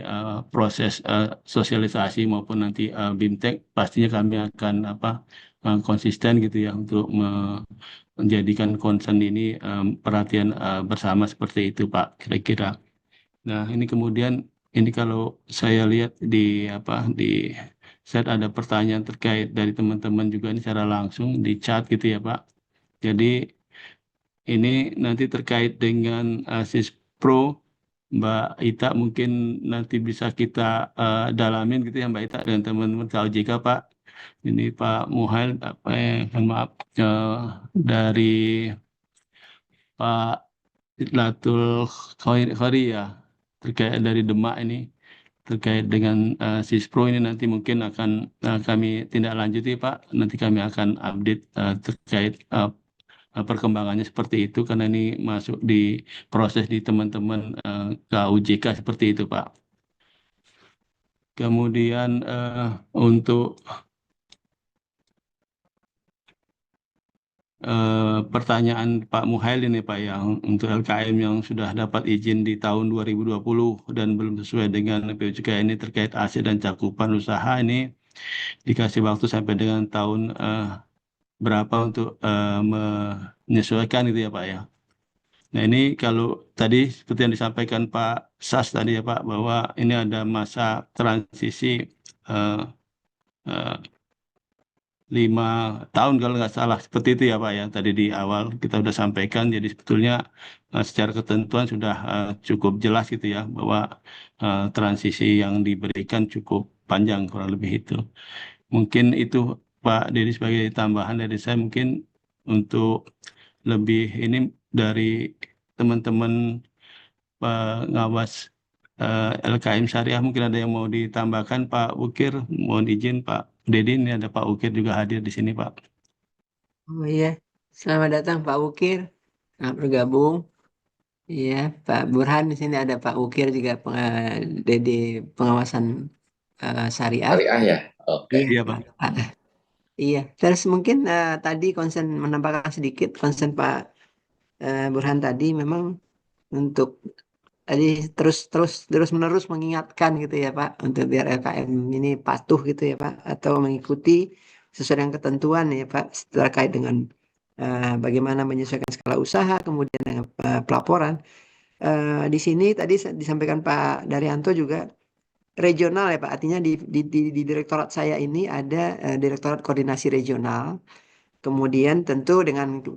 proses sosialisasi maupun nanti BIMTEK, pastinya kami akan konsisten gitu ya untuk menjadikan concern ini perhatian bersama seperti itu Pak, kira-kira. Nah, ini kemudian ini kalau saya lihat di set ada pertanyaan terkait dari teman-teman juga ini secara langsung di chat gitu ya Pak. Jadi ini nanti terkait dengan Pro, Mbak Ita mungkin nanti bisa kita dalamin gitu ya Mbak Ita dengan teman-teman KOJK Pak. Ini Pak Muhail maaf dari Pak Latul Khori ya, terkait dari Demak ini terkait dengan Sispro ini nanti mungkin akan kami tindak lanjuti Pak. Nanti kami akan update terkait perkembangannya seperti itu karena ini masuk di proses di teman-teman KUJK seperti itu Pak. Kemudian untuk pertanyaan Pak Muhail ini Pak ya, untuk LKM yang sudah dapat izin di tahun 2020 dan belum sesuai dengan PUJK ini terkait aset dan cakupan usaha ini dikasih waktu sampai dengan tahun berapa untuk menyesuaikan gitu ya Pak ya. Nah ini kalau tadi seperti yang disampaikan Pak Sas tadi ya Pak, bahwa ini ada masa transisi 5 tahun kalau nggak salah, seperti itu ya Pak ya, tadi di awal kita sudah sampaikan. Jadi sebetulnya secara ketentuan sudah cukup jelas gitu ya, bahwa transisi yang diberikan cukup panjang, kurang lebih itu. Mungkin itu Pak Dedi sebagai tambahan dari saya, mungkin untuk lebih ini dari teman-teman pengawas LKM Syariah mungkin ada yang mau ditambahkan Pak Ukir. Mohon izin Pak Dedi, ini ada Pak Ukir juga hadir di sini Pak. Oh iya, selamat datang Pak Ukir, selamat bergabung. Iya, Pak Burhan di sini ada Pak Ukir juga Dede pengawasan syariah. Syariah ya, oke. Iya, Iya Pak. Iya, terus mungkin tadi menambahkan sedikit konsen Pak Burhan tadi memang untuk tadi terus menerus mengingatkan gitu ya Pak, untuk biar LKM ini patuh gitu ya Pak, atau mengikuti sesuai dengan ketentuan ya Pak terkait dengan bagaimana menyesuaikan skala usaha, kemudian dengan pelaporan. Di sini tadi disampaikan Pak Daryanto juga regional ya Pak, artinya di direktorat saya ini ada direktorat koordinasi regional, kemudian tentu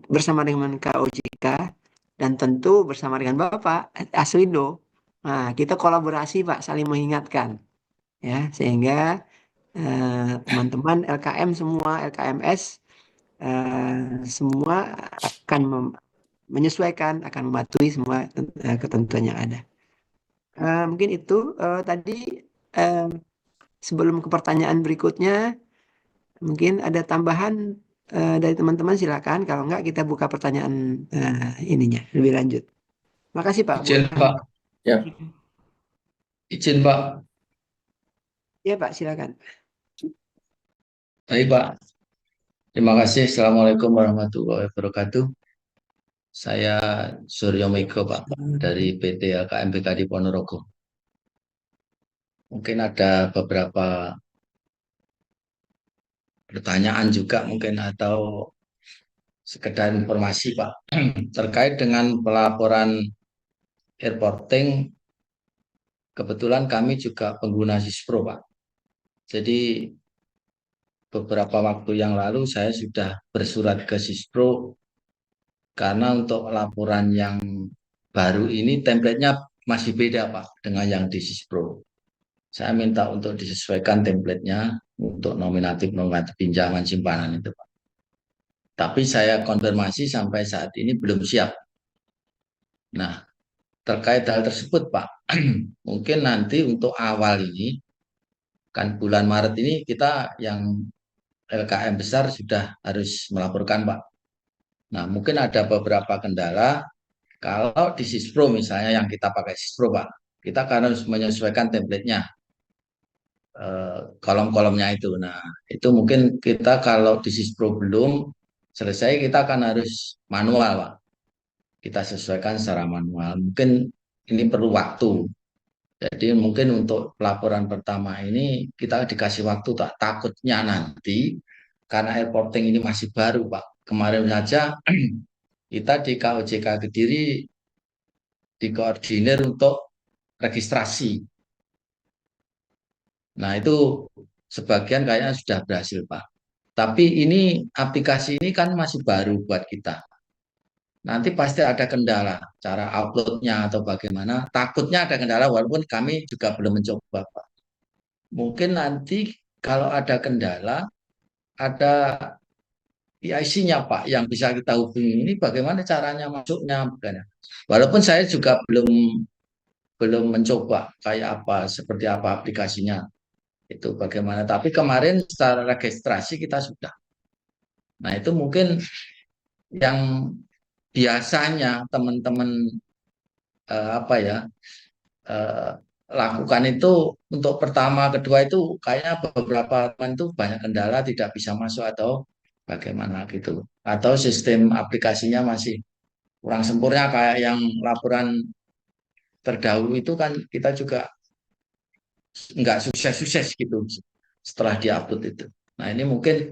bersama dengan KOJK dan tentu bersama dengan Bapak Aswindo. Nah, kita kolaborasi Pak, saling mengingatkan ya, sehingga teman-teman LKM semua, LKMS semua akan menyesuaikan, akan mematuhi semua ketentuan yang ada. Mungkin itu tadi sebelum ke pertanyaan berikutnya, mungkin ada tambahan dari teman-teman, silakan. Kalau enggak kita buka pertanyaan ininya lebih lanjut. Makasih Pak. Izin Pak. Ya. Izin Pak. Ya Pak, silakan. Baik Pak. Terima kasih. Assalamualaikum warahmatullahi wabarakatuh. Saya Suryo Miko Pak, dari PT LKM BKD Ponorogo. Mungkin ada beberapa pertanyaan juga mungkin, atau sekedar informasi Pak terkait dengan pelaporan airporting. Kebetulan kami juga pengguna Sispro Pak. Jadi beberapa waktu yang lalu saya sudah bersurat ke Sispro karena untuk laporan yang baru ini template-nya masih beda Pak dengan yang di Sispro. Saya minta untuk disesuaikan template-nya untuk nominatif pinjaman simpanan itu Pak. Tapi saya konfirmasi sampai saat ini belum siap. Nah, terkait hal tersebut Pak, mungkin nanti untuk awal ini, kan bulan Maret ini kita yang LKM besar sudah harus melaporkan, Pak. Nah, mungkin ada beberapa kendala. Kalau di Sispro misalnya yang kita pakai Sispro, Pak, kita kan harus menyesuaikan template-nya, kolom-kolomnya itu. Nah, itu mungkin kita kalau di Sispro belum selesai, kita akan harus manual, Pak. Kita sesuaikan secara manual. Mungkin ini perlu waktu. Jadi mungkin untuk pelaporan pertama ini kita dikasih waktu, tak takutnya nanti karena airporting ini masih baru, Pak. Kemarin saja kita di KOJK Kediri dikoordinir untuk registrasi. Nah, itu sebagian kayaknya sudah berhasil, Pak. Tapi ini aplikasi ini kan masih baru buat kita. Nanti pasti ada kendala, cara uploadnya atau bagaimana. Takutnya ada kendala, walaupun kami juga belum mencoba, Pak. Mungkin nanti kalau ada kendala, ada PIC-nya, Pak, yang bisa kita hubungi. Ini bagaimana caranya masuknya, bukan? Walaupun saya juga belum mencoba kayak apa, seperti apa aplikasinya. Itu bagaimana. Tapi kemarin secara registrasi kita sudah. Nah, itu mungkin yang biasanya teman-teman lakukan itu untuk pertama, kedua itu kayaknya beberapa teman itu banyak kendala tidak bisa masuk atau bagaimana gitu. Atau sistem aplikasinya masih kurang sempurna kayak yang laporan terdahulu itu kan kita juga nggak sukses-sukses gitu setelah diupload itu. Nah, ini mungkin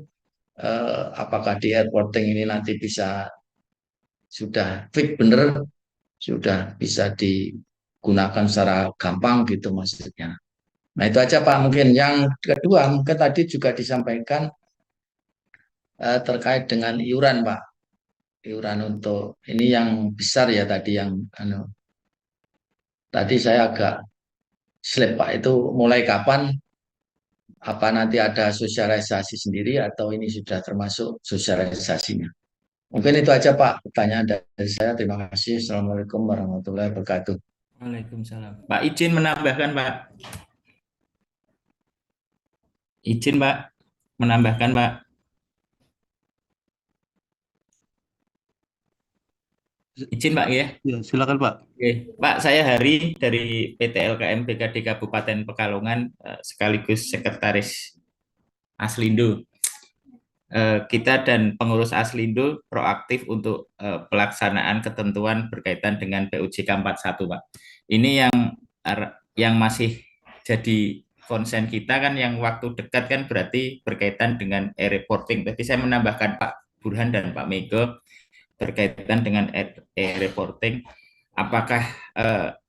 apakah di airporting ini nanti bisa sudah fit bener, sudah bisa digunakan secara gampang gitu maksudnya. Nah, itu aja, Pak. Mungkin yang kedua mungkin tadi juga disampaikan terkait dengan iuran, Pak. Iuran untuk ini yang besar ya tadi yang tadi saya agak slip, Pak. Itu mulai kapan? Apa nanti ada sosialisasi sendiri atau ini sudah termasuk sosialisasinya? Mungkin itu aja, Pak, pertanyaan dari saya. Terima kasih. Assalamualaikum warahmatullahi wabarakatuh. Waalaikumsalam. Pak, izin menambahkan, Pak. Izin, Pak, menambahkan, Pak. Izin, Pak, ya? Ya, silakan, Pak. Oke, Pak, saya Hari dari PT LKM BKD Kabupaten Pekalongan, sekaligus Sekretaris Aslindo. Kita dan pengurus Aslindo proaktif untuk pelaksanaan ketentuan berkaitan dengan PUJK 41, Pak. Ini yang masih jadi konsen kita kan yang waktu dekat kan berarti berkaitan dengan e-reporting. Tadi saya menambahkan Pak Burhan dan Pak Mego berkaitan dengan e-reporting. Apakah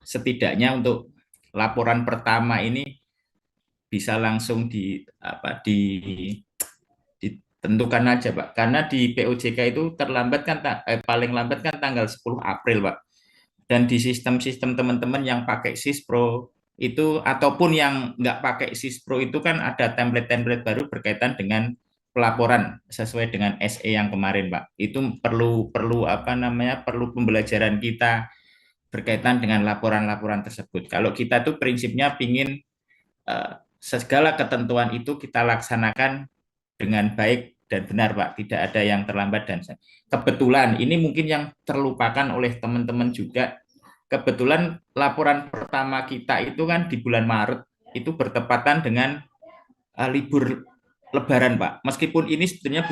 setidaknya untuk laporan pertama ini bisa langsung ditentukan aja, Pak? Karena di POJK itu terlambat kan paling lambat kan tanggal 10 April, Pak. Dan di sistem-sistem teman-teman yang pakai Sispro itu ataupun yang nggak pakai Sispro itu kan ada template-template baru berkaitan dengan pelaporan sesuai dengan SE yang kemarin, Pak. Itu perlu pembelajaran kita berkaitan dengan laporan-laporan tersebut. Kalau kita tuh prinsipnya ingin segala ketentuan itu kita laksanakan dengan baik dan benar, Pak. Tidak ada yang terlambat dan kebetulan ini mungkin yang terlupakan oleh teman-teman juga. Kebetulan laporan pertama kita itu kan di bulan Maret itu bertepatan dengan libur Lebaran, Pak. Meskipun ini sebenarnya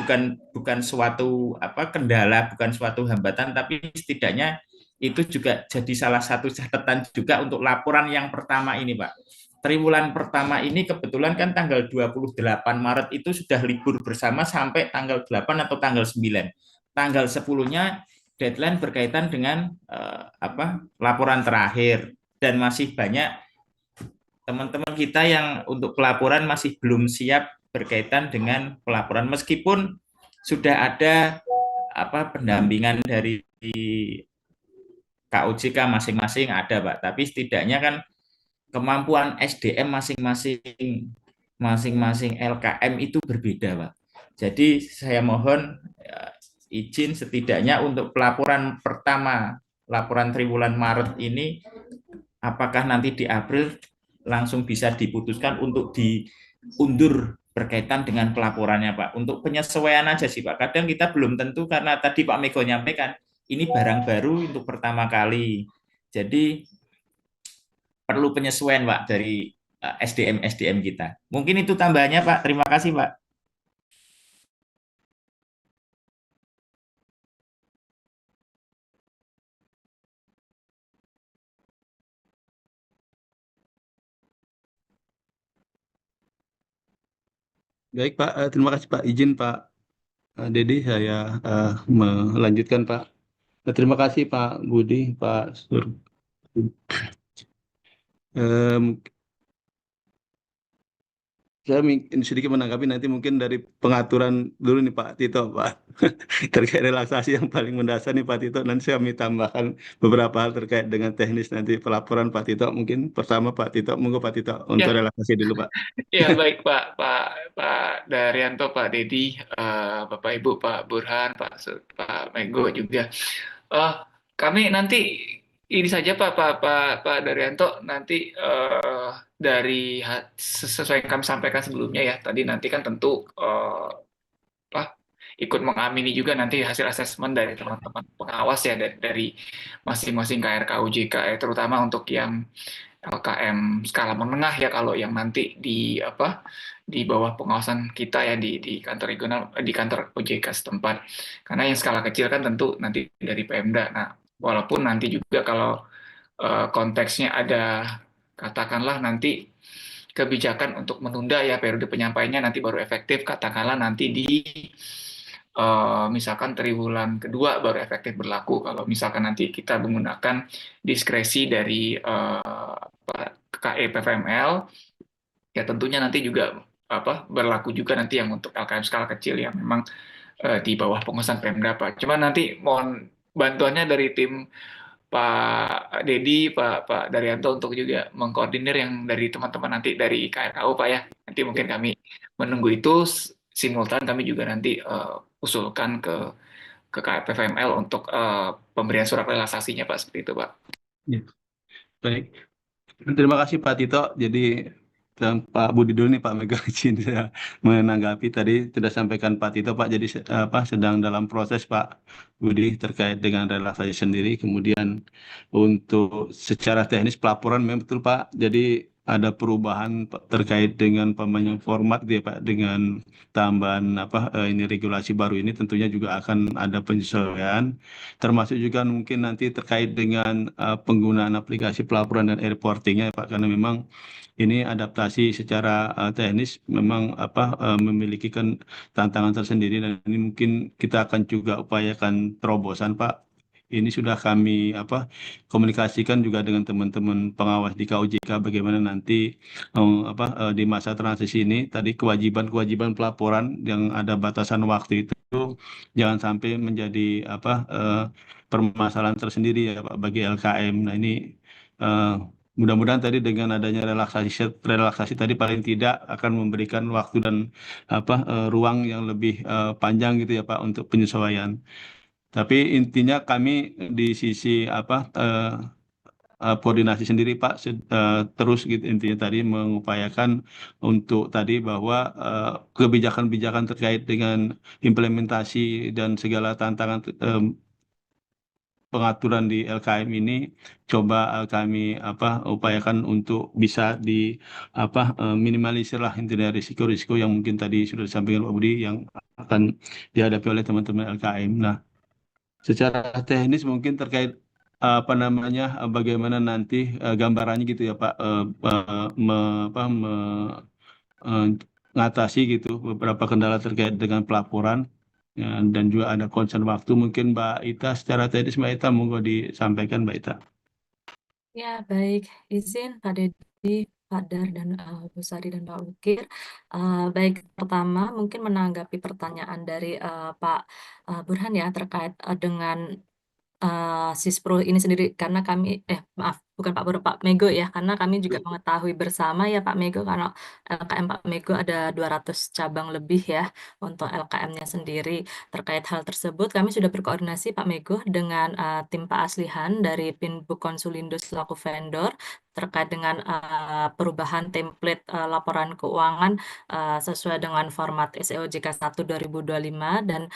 bukan suatu kendala, bukan suatu hambatan, tapi setidaknya itu juga jadi salah satu catatan juga untuk laporan yang pertama ini, Pak. Triwulan pertama ini kebetulan kan tanggal 28 Maret itu sudah libur bersama sampai tanggal 8 atau tanggal 9. Tanggal 10-nya deadline berkaitan dengan laporan terakhir dan masih banyak teman-teman kita yang untuk pelaporan masih belum siap berkaitan dengan pelaporan meskipun sudah ada pendampingan dari KOJK masing-masing ada, Pak. Tapi setidaknya kan kemampuan SDM masing-masing LKM itu berbeda, Pak. Jadi saya mohon izin setidaknya untuk pelaporan pertama, laporan triwulan Maret ini, apakah nanti di April langsung bisa diputuskan untuk diundur berkaitan dengan pelaporannya Pak. Untuk penyesuaian aja sih Pak. Kadang kita belum tentu karena tadi Pak Mego nyampaikan ini barang baru untuk pertama kali. Jadi perlu penyesuaian Pak dari SDM kita. Mungkin itu tambahannya Pak. Terima kasih Pak. Baik Pak, terima kasih Pak. Izin Pak Dedi, saya melanjutkan Pak. Terima kasih Pak Budi, Pak Sur. Em, saya sedikit menanggapi nanti mungkin dari pengaturan dulu nih Pak Tito, Pak. Terkait relaksasi yang paling mendasar nih Pak Tito. Nanti saya kami tambahkan beberapa hal terkait dengan teknis nanti pelaporan Pak Tito. Mungkin pertama Pak Tito, monggo Pak Tito untuk Ya, relaksasi dulu Pak. ya baik Pak Daryanto, Pak Dedi, Bapak Ibu, Pak Burhan, Pak Mego juga. Kami nanti ini saja Pak Daryanto, nanti dari sesuai yang kami sampaikan sebelumnya ya, tadi nanti kan tentu ikut mengamini juga nanti hasil asesmen dari teman-teman pengawas ya, dari masing-masing KRK OJK ya, terutama untuk yang LKM skala menengah ya, kalau yang nanti di bawah pengawasan kita ya, di kantor regional, di kantor OJK setempat. Karena yang skala kecil kan tentu nanti dari Pemda. Nah, walaupun nanti juga kalau konteksnya ada katakanlah nanti kebijakan untuk menunda ya periode penyampaiannya nanti baru efektif, katakanlah nanti di misalkan triwulan kedua baru efektif berlaku. Kalau misalkan nanti kita menggunakan diskresi dari KE PVML, ya tentunya nanti juga berlaku juga nanti yang untuk LKM skala kecil yang memang di bawah penguasaan Pemda Pak. Cuma nanti mohon bantuannya dari tim Pak Dedi, Pak Daryanto untuk juga mengkoordinir yang dari teman-teman nanti dari KRKU Pak ya. Nanti mungkin kami menunggu itu, simultan kami juga nanti usulkan ke KPVML untuk pemberian surat relaksasinya Pak, seperti itu Pak. Ya. Baik, terima kasih Pak Tito. Jadi Pak Budi dulu nih Pak Mega izin saya menanggapi tadi sudah sampaikan Pak Tito Pak. Jadi sedang dalam proses Pak Budi terkait dengan relaksasi sendiri. Kemudian untuk secara teknis pelaporan memang betul Pak. Jadi ada perubahan terkait dengan pembangunan format gitu ya Pak, dengan tambahan ini regulasi baru ini tentunya juga akan ada penyesuaian, termasuk juga mungkin nanti terkait dengan penggunaan aplikasi pelaporan dan reportingnya ya Pak, karena memang ini adaptasi secara teknis memang memiliki tantangan tersendiri, dan ini mungkin kita akan juga upayakan terobosan Pak. Ini sudah kami komunikasikan juga dengan teman-teman pengawas di KOJK bagaimana nanti di masa transisi ini tadi kewajiban pelaporan yang ada batasan waktu itu jangan sampai menjadi permasalahan tersendiri ya Pak bagi LKM. Nah ini mudah-mudahan tadi dengan adanya relaksasi tadi paling tidak akan memberikan waktu dan ruang yang lebih panjang gitu ya Pak untuk penyesuaian. Tapi intinya kami di sisi koordinasi sendiri Pak terus gitu intinya tadi mengupayakan untuk tadi bahwa kebijakan-kebijakan terkait dengan implementasi dan segala tantangan pengaturan di LKM ini coba kami upayakan untuk bisa di minimalisir lah intinya risiko-risiko yang mungkin tadi sudah disampaikan Pak Budi yang akan dihadapi oleh teman-teman LKM. Nah, secara teknis mungkin terkait bagaimana nanti gambarannya gitu ya Pak mengatasi gitu beberapa kendala terkait dengan pelaporan ya, dan juga ada concern waktu. Mungkin Mbak Ita secara teknis Mbak Ita monggo disampaikan Mbak Ita. Ya, baik. Izin Pak Dedi, Pak Dar, dan Bu Sari dan Pak Ukir. Baik, pertama mungkin menanggapi pertanyaan dari Pak Burhan ya terkait dengan Sispro ini sendiri, karena kami maaf bukan Pak Boru, Pak Mego ya, karena kami juga mengetahui bersama ya Pak Mego, karena LKM Pak Mego ada 200 cabang lebih ya untuk LKM-nya sendiri. Terkait hal tersebut, kami sudah berkoordinasi Pak Mego dengan tim Pak Aslihan dari Pinbuk Konsulindo selaku vendor terkait dengan perubahan template laporan keuangan sesuai dengan format SEOJK 1 2025 dan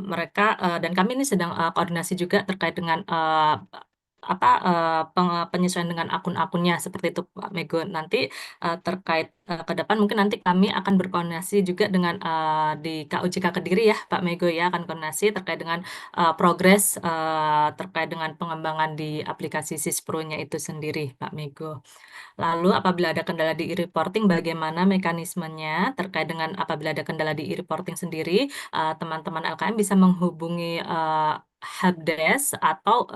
mereka dan kami ini sedang koordinasi juga terkait dengan penyesuaian dengan akun-akunnya seperti itu Pak Mego. Nanti terkait ke depan mungkin nanti kami akan berkoordinasi juga dengan di KUJK Kediri ya Pak Mego ya, akan koordinasi terkait dengan progres terkait dengan pengembangan di aplikasi Sispro-nya itu sendiri Pak Mego. Lalu apabila ada kendala di e-reporting, bagaimana mekanismenya terkait dengan apabila ada kendala di e-reporting sendiri, teman-teman LKM bisa menghubungi helpdesk atau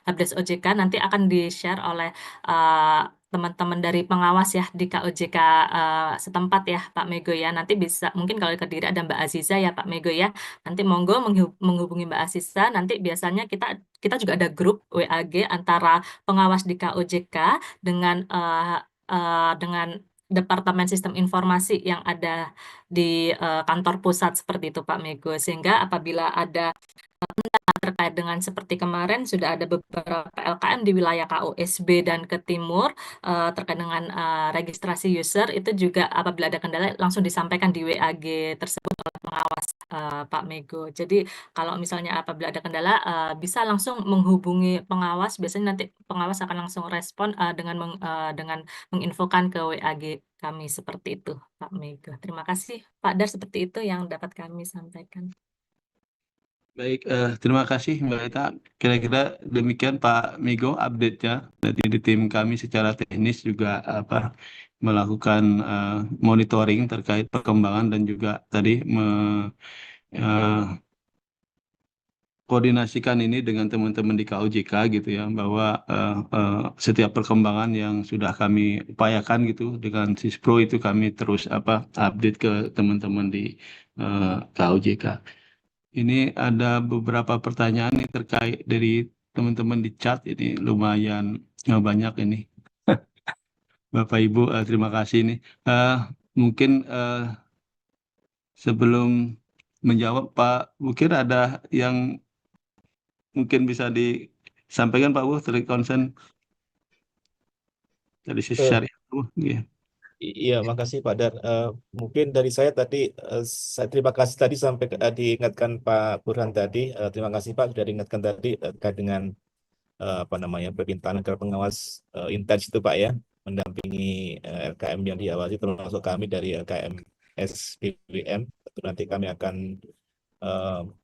helpdesk OJK nanti akan di-share oleh teman-teman dari pengawas ya di KOJK setempat ya Pak Mego ya. Nanti bisa mungkin kalau di Kediri ada Mbak Aziza ya Pak Mego ya. Nanti monggo menghubungi Mbak Aziza. Nanti biasanya kita juga ada grup WAG antara pengawas di KOJK dengan Departemen Sistem Informasi yang ada di kantor pusat seperti itu Pak Mego. Sehingga apabila ada terkait dengan seperti kemarin sudah ada beberapa LKM di wilayah KUSB dan ke timur terkait dengan registrasi user itu juga apabila ada kendala langsung disampaikan di WAG tersebut oleh pengawas Pak Mego. Jadi kalau misalnya apabila ada kendala bisa langsung menghubungi pengawas. Biasanya nanti pengawas akan langsung respon dengan menginfokan ke WAG kami seperti itu Pak Mego. Terima kasih Pak Dar, seperti itu yang dapat kami sampaikan. Baik, terima kasih Mbak Ita. Kira-kira demikian Pak Migo update-nya. Nanti di tim kami secara teknis juga melakukan monitoring terkait perkembangan dan juga tadi koordinasikan ini dengan teman-teman di KOJK gitu ya, bahwa setiap perkembangan yang sudah kami upayakan gitu dengan Sispro itu kami terus update ke teman-teman di KOJK. Ini ada beberapa pertanyaan nih terkait dari teman-teman di chat, ini lumayan banyak ini. Bapak Ibu, terima kasih nih. Mungkin sebelum menjawab Pak Bukir ada yang mungkin bisa disampaikan Pak Bu dari concern dari sisi syariah. Iya. Iya, makasih Pak Dar. Mungkin dari saya tadi, saya terima kasih tadi sampai diingatkan Pak Burhan tadi. Terima kasih Pak sudah diingatkan tadi terkait dengan permintaan agar pengawas intens itu Pak ya, mendampingi LKM yang diawasi termasuk kami dari LKM SBWM. Nanti kami akan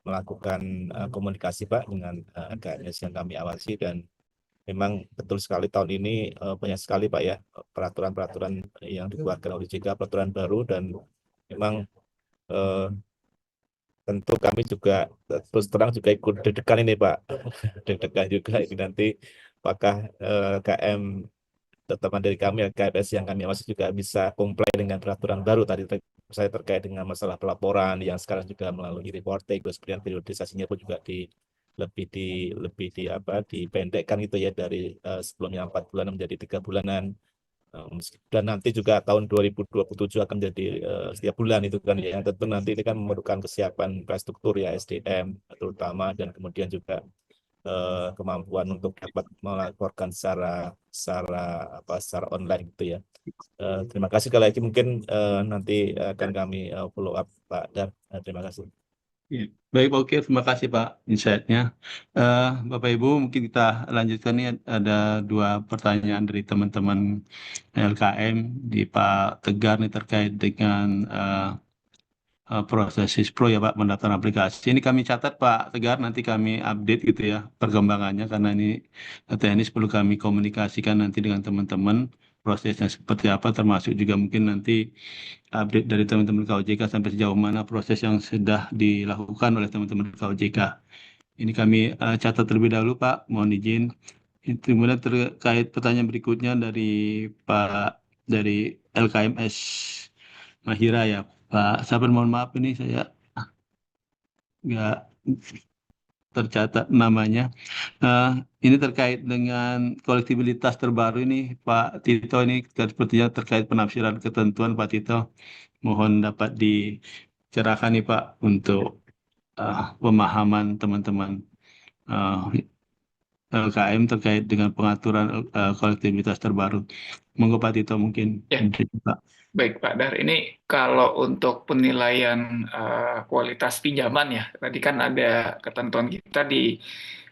melakukan komunikasi Pak dengan LKMS yang kami awasi, dan memang betul sekali tahun ini banyak sekali Pak ya peraturan-peraturan yang dikeluarkan oleh OJK, peraturan baru, dan memang tentu kami juga terus terang juga ikut deg-degan ini Pak, deg-degan juga ini nanti apakah KM teman dari kami KPS yang kami awasi juga bisa comply dengan peraturan baru tadi saya terkait dengan masalah pelaporan yang sekarang juga melalui reporting, terus kemudian periodisasinya pun juga lebih dipendekkan gitu ya, dari sebelumnya 4 bulan menjadi 3 bulanan. Dan nanti juga tahun 2027 akan menjadi setiap bulan itu kan ya, yang tentu nanti ini kan memerlukan kesiapan infrastruktur ya, SDM terutama, dan kemudian juga kemampuan untuk dapat melaporkan secara online gitu ya. Terima kasih sekali lagi, mungkin nanti akan kami follow up Pak Dar. Terima kasih. Baik Pak Ukir, terima kasih Pak insight-nya. Bapak Ibu, mungkin kita lanjutkan nih, ada 2 pertanyaan dari teman-teman LKM di Pak Tegar nih terkait dengan proses Sispro ya Pak, pendaftaran aplikasi. Ini kami catat Pak Tegar, nanti kami update gitu ya perkembangannya, karena ini teknis perlu kami komunikasikan nanti dengan teman-teman prosesnya seperti apa, termasuk juga mungkin nanti update dari teman-teman KOJK sampai sejauh mana proses yang sudah dilakukan oleh teman-teman KOJK. Ini kami catat terlebih dahulu Pak, mohon izin. Kemudian terkait pertanyaan berikutnya dari LKMS Mahira ya Pak Sabar, mohon maaf ini saya nggak tercatat namanya. Ini terkait dengan kolektibilitas terbaru ini, Pak Tito, ini sepertinya terkait penafsiran ketentuan, Pak Tito. Mohon dapat dicerahkan nih Pak untuk pemahaman teman-teman LKM terkait dengan pengaturan kolektibilitas terbaru. Monggo Pak Tito mungkin. Ya. Pak. Baik Pak Dar, ini kalau untuk penilaian kualitas pinjaman ya, tadi kan ada ketentuan kita di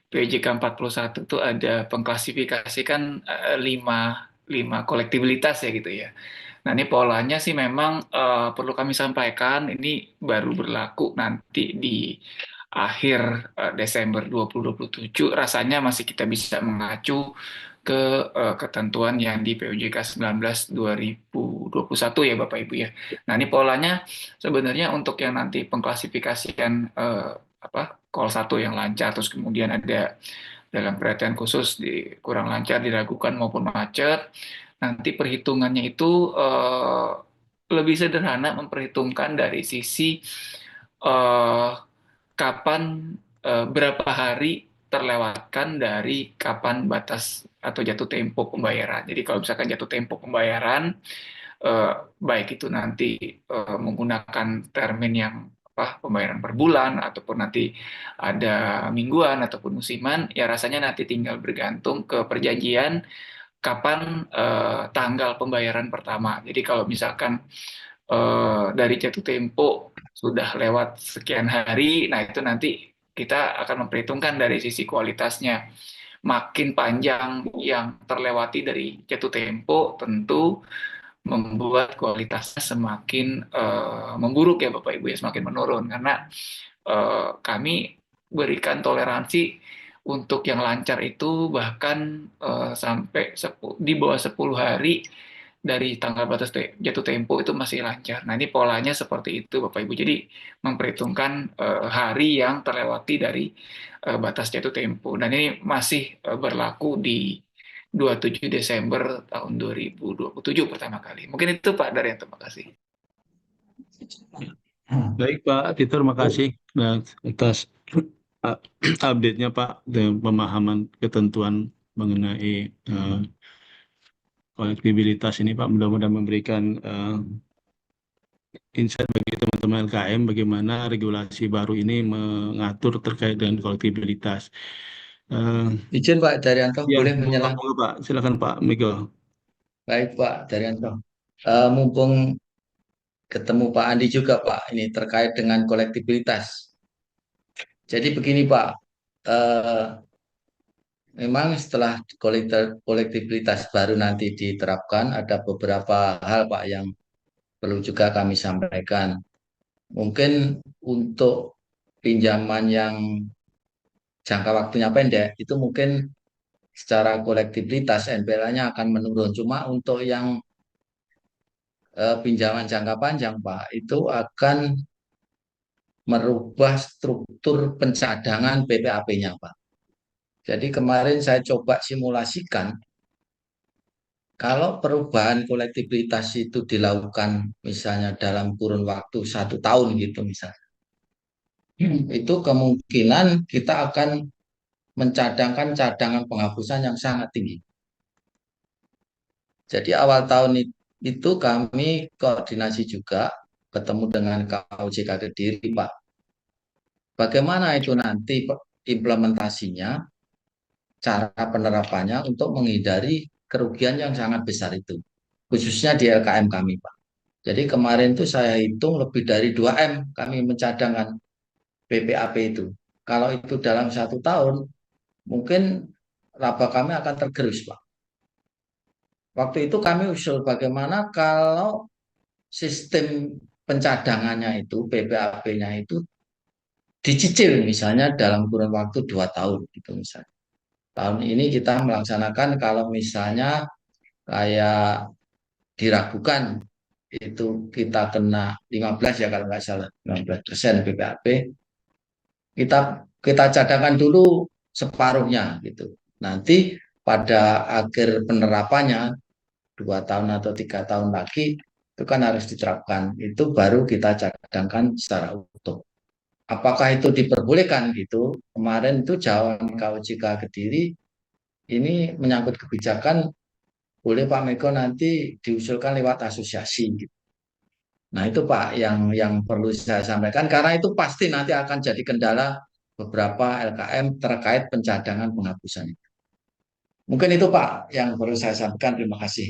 PJK 41 itu ada pengklasifikasikan 5 kolektibilitas ya gitu ya. Nah ini polanya sih memang perlu kami sampaikan, ini baru berlaku nanti di akhir Desember 2027, rasanya masih kita bisa mengacu ke ketentuan yang di PUJK 19 2021 ya Bapak Ibu ya. Nah ini polanya sebenarnya untuk yang nanti pengklasifikasian call 1 yang lancar, terus kemudian ada dalam perhatian khusus di kurang lancar, diragukan maupun macet. Nanti perhitungannya itu lebih sederhana, memperhitungkan dari sisi kapan berapa hari terlewatkan dari kapan batas atau jatuh tempo pembayaran. Jadi kalau misalkan jatuh tempo pembayaran, baik itu nanti menggunakan termin yang pembayaran per bulan ataupun nanti ada mingguan ataupun musiman, ya rasanya nanti tinggal bergantung ke perjanjian kapan tanggal pembayaran pertama. Jadi kalau misalkan dari jatuh tempo sudah lewat sekian hari, nah itu nanti kita akan memperhitungkan dari sisi kualitasnya. Makin panjang yang terlewati dari jatuh tempo, tentu membuat kualitasnya semakin memburuk ya Bapak Ibu ya, semakin menurun. Karena kami berikan toleransi untuk yang lancar itu bahkan sampai di bawah 10 hari dari tanggal batas jatuh tempo itu masih lancar. Nah ini polanya seperti itu Bapak Ibu. Jadi memperhitungkan hari yang terlewati dari batas jatuh tempo. Dan ini masih berlaku di 27 Desember tahun 2027 pertama kali. Mungkin itu Pak Daryan, terima kasih. Baik Pak Tito, terima kasih atas update-nya Pak, dan pemahaman ketentuan mengenai kolektibilitas ini Pak. Mudah-mudahan memberikan insight bagi teman-teman LKM bagaimana regulasi baru ini mengatur terkait dengan kolektibilitas. Izin Pak Daryanto, Ya, boleh menjelaskan? monggo Pak, silakan Pak Miko. Baik Pak Daryanto, mumpung ketemu Pak Andi juga Pak, ini terkait dengan kolektibilitas. Jadi begini Pak, memang setelah kolektibilitas baru nanti diterapkan, ada beberapa hal Pak yang perlu juga kami sampaikan. Mungkin untuk pinjaman yang jangka waktunya pendek, itu mungkin secara kolektibilitas NPL-nya akan menurun. Cuma untuk yang pinjaman jangka panjang Pak, itu akan merubah struktur pencadangan PPAP-nya Pak. Jadi kemarin saya coba simulasikan, kalau perubahan kolektibilitas itu dilakukan misalnya dalam kurun waktu 1 tahun gitu misalnya, itu kemungkinan kita akan mencadangkan cadangan penghapusan yang sangat tinggi. Jadi awal tahun itu kami koordinasi juga ketemu dengan KOJK Kediri Pak. Bagaimana itu nanti implementasinya, cara penerapannya untuk menghindari kerugian yang sangat besar itu, khususnya di LKM kami Pak. Jadi kemarin itu saya hitung lebih dari 2M kami mencadangkan PPAP itu. Kalau itu dalam 1 tahun, mungkin laba kami akan tergerus Pak. Waktu itu kami usul bagaimana kalau sistem pencadangannya itu, PPAP-nya itu dicicil misalnya dalam kurun waktu 2 tahun gitu misalnya. Tahun ini kita melaksanakan kalau misalnya kayak diragukan itu kita kena 15 ya kalau nggak salah 15% PPAP, kita cadangkan dulu separuhnya gitu. Nanti pada akhir penerapannya 2 tahun atau 3 tahun lagi itu kan harus diterapkan, itu baru kita cadangkan secara utuh. apakah itu diperbolehkan gitu. Kemarin itu jawaban KOJK Kediri ini menyangkut kebijakan boleh Pak Mego nanti diusulkan lewat asosiasi gitu. Nah itu Pak yang perlu saya sampaikan karena itu pasti nanti akan jadi kendala beberapa LKM terkait pencadangan penghapusan itu. Mungkin itu Pak yang perlu saya sampaikan. Terima kasih.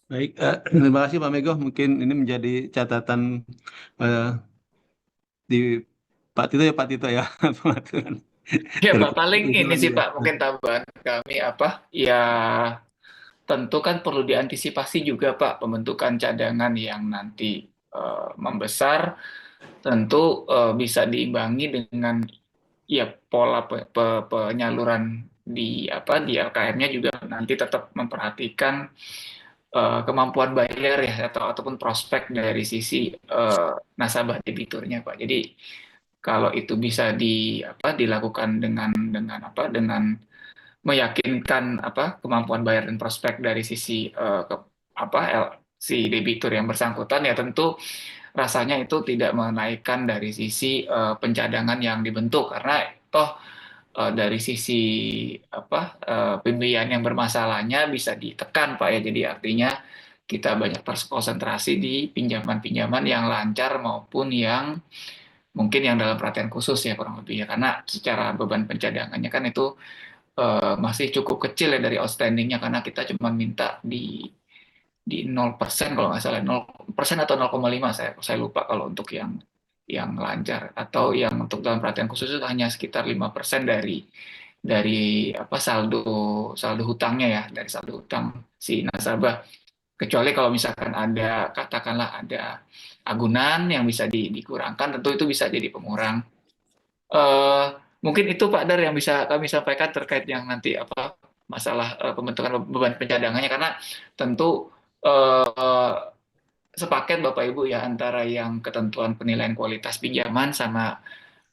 Baik, terima kasih Pak Mego. Mungkin ini menjadi catatan eh, di Pak Tito ya, Pak Tito ya. Pengaturan. Ya Pak, Terkait paling ini usulan sih ya. Pak, mungkin tambahan kami apa, ya tentu kan perlu diantisipasi juga Pak pembentukan cadangan yang nanti membesar, tentu bisa diimbangi dengan ya pola penyaluran di apa di LKM-nya juga nanti tetap memperhatikan kemampuan bayar ya ataupun prospek dari sisi nasabah debiturnya Pak. Jadi kalau itu bisa dilakukan dengan meyakinkan kemampuan bayar dan prospek dari sisi si debitur yang bersangkutan, ya tentu rasanya itu tidak menaikkan dari sisi pencadangan yang dibentuk, karena toh dari sisi pembiayaan yang bermasalahnya bisa ditekan Pak ya. Jadi artinya kita banyak konsentrasi di pinjaman-pinjaman yang lancar maupun yang mungkin yang dalam perhatian khusus ya, kurang lebih ya, karena secara beban pencadangannya kan itu masih cukup kecil ya dari outstandingnya, karena kita cuma minta di 0% kalau nggak salah, 0% atau 0,5, saya lupa kalau untuk yang lancar, atau yang untuk dalam perhatian khusus itu hanya sekitar 5% dari saldo saldo hutangnya ya, dari saldo hutang si nasabah. Kecuali kalau misalkan ada, katakanlah ada agunan yang bisa dikurangkan, tentu itu bisa jadi pengurang. Eh, Mungkin itu Pak Dar yang bisa kami sampaikan terkait yang nanti masalah pembentukan beban pencadangannya, karena tentu sepaket Bapak Ibu ya antara yang ketentuan penilaian kualitas pinjaman sama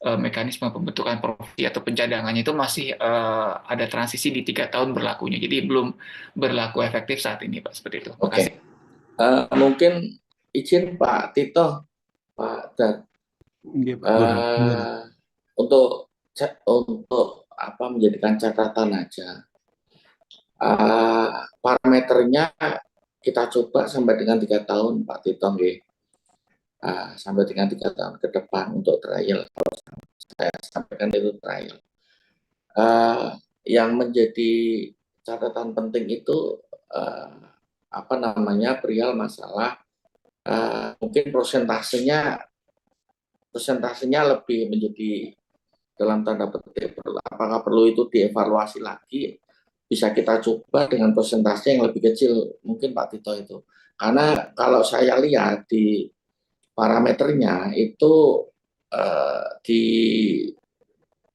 mekanisme pembentukan profit atau pencadangannya itu masih ada transisi di 3 tahun berlakunya, jadi belum berlaku efektif saat ini Pak, seperti itu. Terima kasih. Mungkin izin Pak Tito, Pak Dan, Iya, Pak. Boleh. untuk menjadikan catatan aja, parameternya kita coba sampai dengan 3 tahun Pak Tito, sampai dengan 3 tahun ke depan untuk trial. Kalau saya sampaikan itu trial. Yang menjadi catatan penting itu perihal masalah mungkin persentasenya lebih menjadi dalam tanda petik, apakah perlu itu dievaluasi lagi, bisa kita coba dengan persentase yang lebih kecil mungkin Pak Tito itu, karena kalau saya lihat di parameternya itu di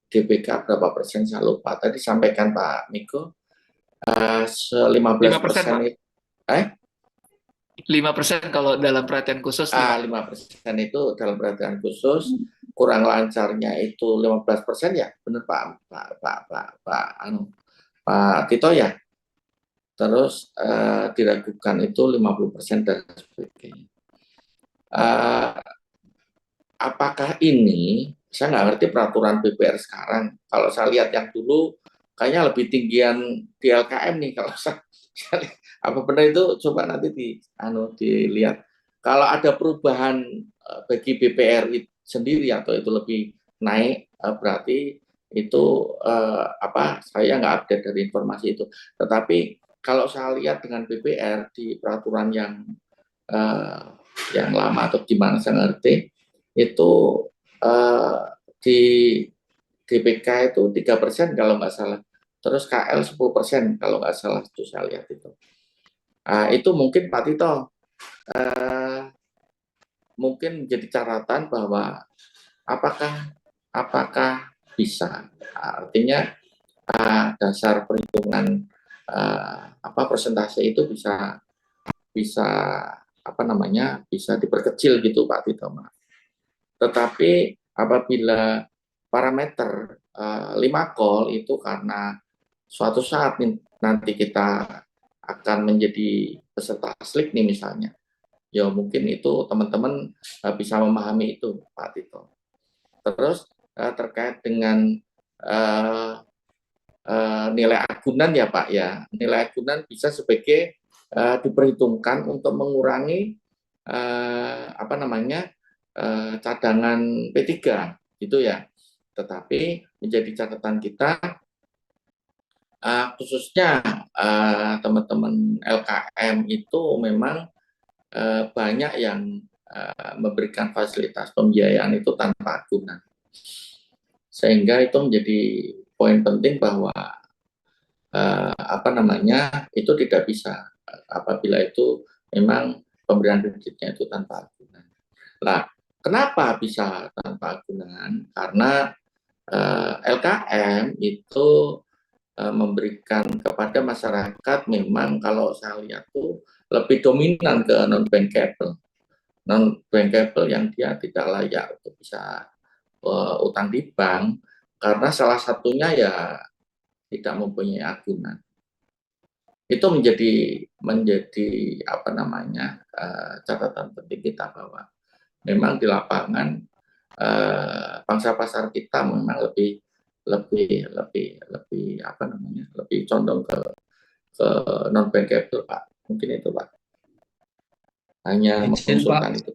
DBK berapa persen saya lupa, tadi sampaikan Pak Miko 15% itu 5% kalau dalam perhatian khusus. 5% itu dalam perhatian khusus, kurang lancarnya itu 15% ya, benar Pak Tito ya. Terus diragukan itu 50% dan sebagainya. Apakah ini, saya nggak ngerti peraturan BPR sekarang. Kalau saya lihat yang dulu kayaknya lebih tinggian di LKM nih. Kalau saya lihat, apa benar itu, coba nanti dilihat. Kalau ada perubahan bagi BPR sendiri atau itu lebih naik, berarti itu saya nggak update dari informasi itu. Tetapi kalau saya lihat dengan BPR di peraturan yang lama atau gimana saya ngerti, itu di DPK itu 3% kalau nggak salah, terus KL 10% kalau nggak salah, itu saya lihat itu. Itu mungkin Pak Tito mungkin menjadi catatan bahwa apakah bisa, artinya dasar perhitungan persentase itu bisa bisa diperkecil gitu Pak Tito. Tetapi apabila parameter 5 call itu karena suatu saat nanti kita akan menjadi peserta aslik nih misalnya, ya mungkin itu teman-teman bisa memahami itu, Pak Tito. Terus terkait dengan nilai agunan ya Pak ya, nilai agunan bisa sebagai diperhitungkan untuk mengurangi cadangan P3 gitu ya. Tetapi menjadi catatan kita khususnya teman-teman LKM itu memang banyak yang memberikan fasilitas pembiayaan itu tanpa agunan. Sehingga itu menjadi poin penting bahwa itu tidak bisa apabila itu memang pemberian kreditnya itu tanpa agunan. Nah, kenapa bisa tanpa agunan? Karena LKM itu memberikan kepada masyarakat memang kalau saya lihat tuh lebih dominan ke non bankable yang dia tidak layak untuk bisa utang di bank karena salah satunya ya tidak mempunyai agunan. Itu menjadi catatan penting kita bahwa memang di lapangan pangsa pasar kita memang lebih condong ke non bankable Pak. Mungkin itu Pak. Hanya mengusulkan itu.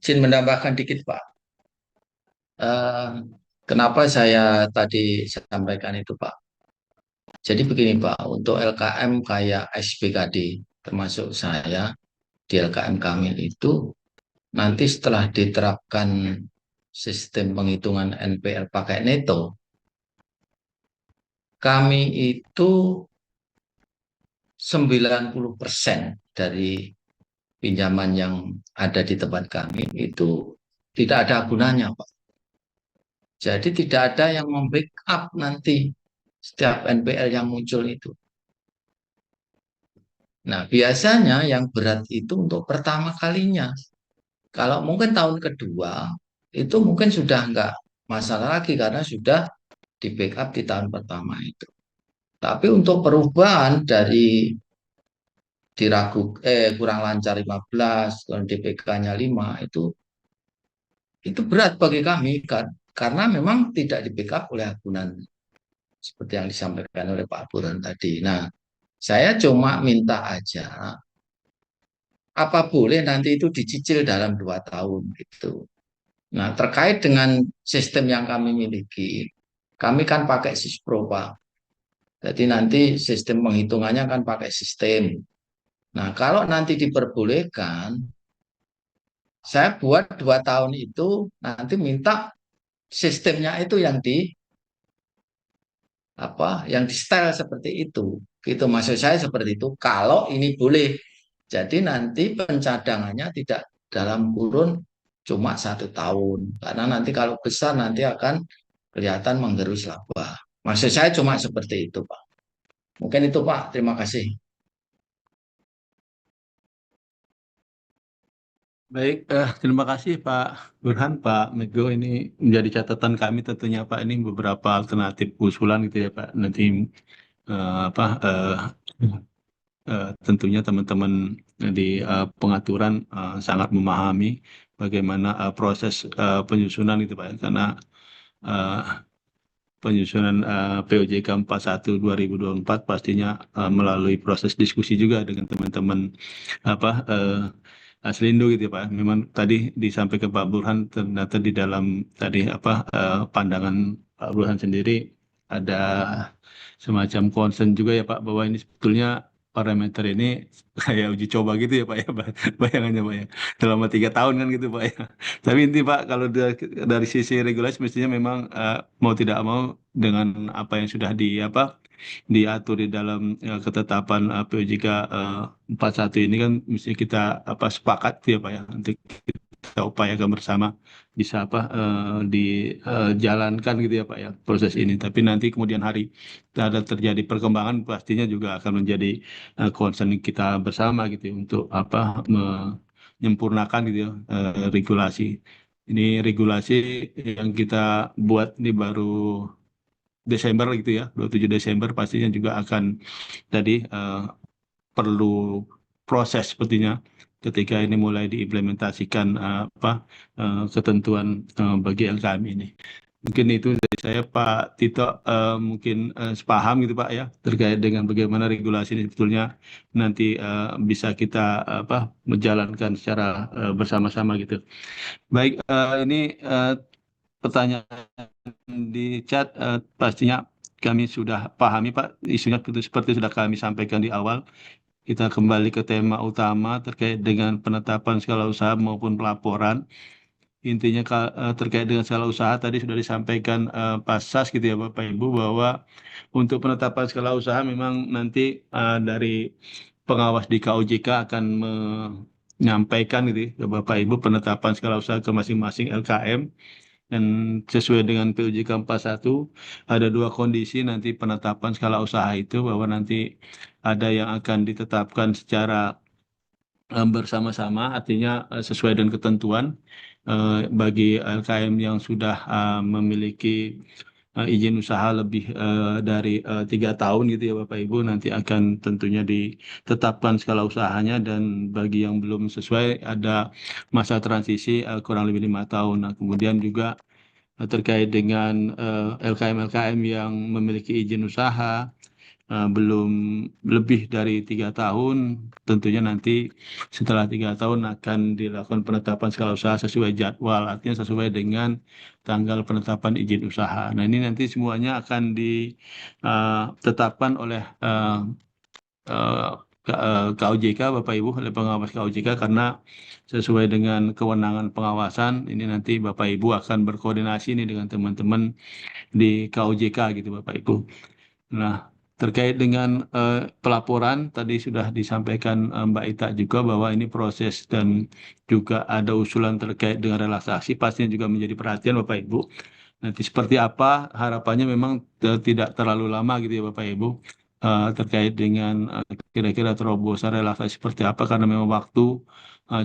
Izin menambahkan dikit Pak. Kenapa saya tadi sampaikan itu Pak? Jadi begini Pak, untuk LKM kayak SPKD, termasuk saya di LKM kami itu, nanti setelah diterapkan sistem penghitungan NPL pakai neto, kami itu 90% dari pinjaman yang ada di tempat kami itu tidak ada gunanya Pak. Jadi tidak ada yang membackup nanti setiap NPL yang muncul itu. Nah, biasanya yang berat itu untuk pertama kalinya. Kalau mungkin tahun kedua, itu mungkin sudah enggak masalah lagi karena sudah di backup di tahun pertama itu. Tapi untuk perubahan dari kurang lancar 15, DPK-nya 5, itu berat bagi kami karena memang tidak di backup oleh agunan seperti yang disampaikan oleh Pak Burhan tadi. Nah, saya cuma minta aja, apa boleh nanti itu dicicil dalam 2 tahun gitu. Nah, terkait dengan sistem yang kami miliki, kami kan pakai Sispro Pak. Jadi nanti sistem penghitungannya kan pakai sistem. Nah, kalau nanti diperbolehkan, saya buat 2 tahun itu nanti minta sistemnya itu yang di style seperti itu. Gitu maksud saya seperti itu. Kalau ini boleh, jadi nanti pencadangannya tidak dalam kurun cuma 1 tahun. Karena nanti kalau besar nanti akan kelihatan menggerus laba. Maksud saya cuma seperti itu, Pak. Mungkin itu, Pak. Terima kasih. Baik, terima kasih Pak Burhan, Pak Mego. Ini menjadi catatan kami tentunya Pak. Ini beberapa alternatif usulan gitu ya Pak. Nanti tentunya teman-teman di pengaturan sangat memahami bagaimana proses penyusunan gitu Pak. Karena penyusunan POJK 41 2024 pastinya melalui proses diskusi juga dengan teman-teman Aslindo gitu ya Pak. Memang tadi disampaikan Pak Burhan ternyata di dalam tadi pandangan Pak Burhan sendiri ada semacam concern juga ya Pak bahwa ini sebetulnya parameter ini kayak uji coba gitu ya Pak ya bayangannya Pak ya selama 3 tahun kan gitu Pak ya. Tapi inti Pak kalau dari sisi regulasi mestinya memang mau tidak mau dengan apa yang sudah diatur di dalam ketetapan POJK 41 ini kan mesti kita sepakat ya Pak ya untuk kita upayakan bersama bisa dijalankan gitu ya Pak ya proses ini. Tapi nanti kemudian hari ada terjadi perkembangan pastinya juga akan menjadi concern kita bersama gitu ya, untuk menyempurnakan gitu ya regulasi. Ini regulasi yang kita buat ini baru Desember gitu ya, 27 Desember pastinya juga akan tadi perlu proses sepertinya ketika ini mulai diimplementasikan ketentuan bagi LKM ini. Mungkin itu dari saya, Pak Tito, mungkin sepaham gitu Pak ya terkait dengan bagaimana regulasi ini sebetulnya nanti bisa kita menjalankan secara bersama-sama gitu. Baik, ini pertanyaan di chat pastinya kami sudah pahami Pak, isunya seperti sudah kami sampaikan di awal. Kita kembali ke tema utama terkait dengan penetapan skala usaha maupun pelaporan. Intinya terkait dengan skala usaha tadi sudah disampaikan Pak Sas gitu ya Bapak Ibu, bahwa untuk penetapan skala usaha memang nanti dari pengawas di KOJK akan menyampaikan gitu ya, ke Bapak Ibu penetapan skala usaha ke masing-masing LKM. Dan sesuai dengan PUJK 41 ada dua kondisi nanti penetapan skala usaha itu, bahwa nanti ada yang akan ditetapkan secara bersama-sama, artinya sesuai dengan ketentuan bagi LKM yang sudah memiliki izin usaha lebih dari 3 tahun gitu ya Bapak Ibu, nanti akan tentunya ditetapkan skala usahanya, dan bagi yang belum sesuai ada masa transisi kurang lebih 5 tahun. Nah, kemudian juga terkait dengan LKM-LKM yang memiliki izin usaha belum lebih dari 3 tahun, tentunya nanti setelah 3 tahun akan dilakukan penetapan skala usaha sesuai jadwal, artinya sesuai dengan tanggal penetapan izin usaha. Nah, ini nanti semuanya akan ditetapkan oleh KOJK Bapak Ibu, oleh pengawas KOJK, karena sesuai dengan kewenangan pengawasan ini nanti Bapak Ibu akan berkoordinasi nih dengan teman-teman di KOJK gitu Bapak Ibu. Nah, terkait dengan pelaporan tadi sudah disampaikan Mbak Ita juga bahwa ini proses dan juga ada usulan terkait dengan relaksasi, pastinya juga menjadi perhatian Bapak Ibu. Nanti seperti apa harapannya memang tidak terlalu lama gitu ya Bapak Ibu, terkait dengan kira-kira terobosan relaksasi seperti apa, karena memang waktu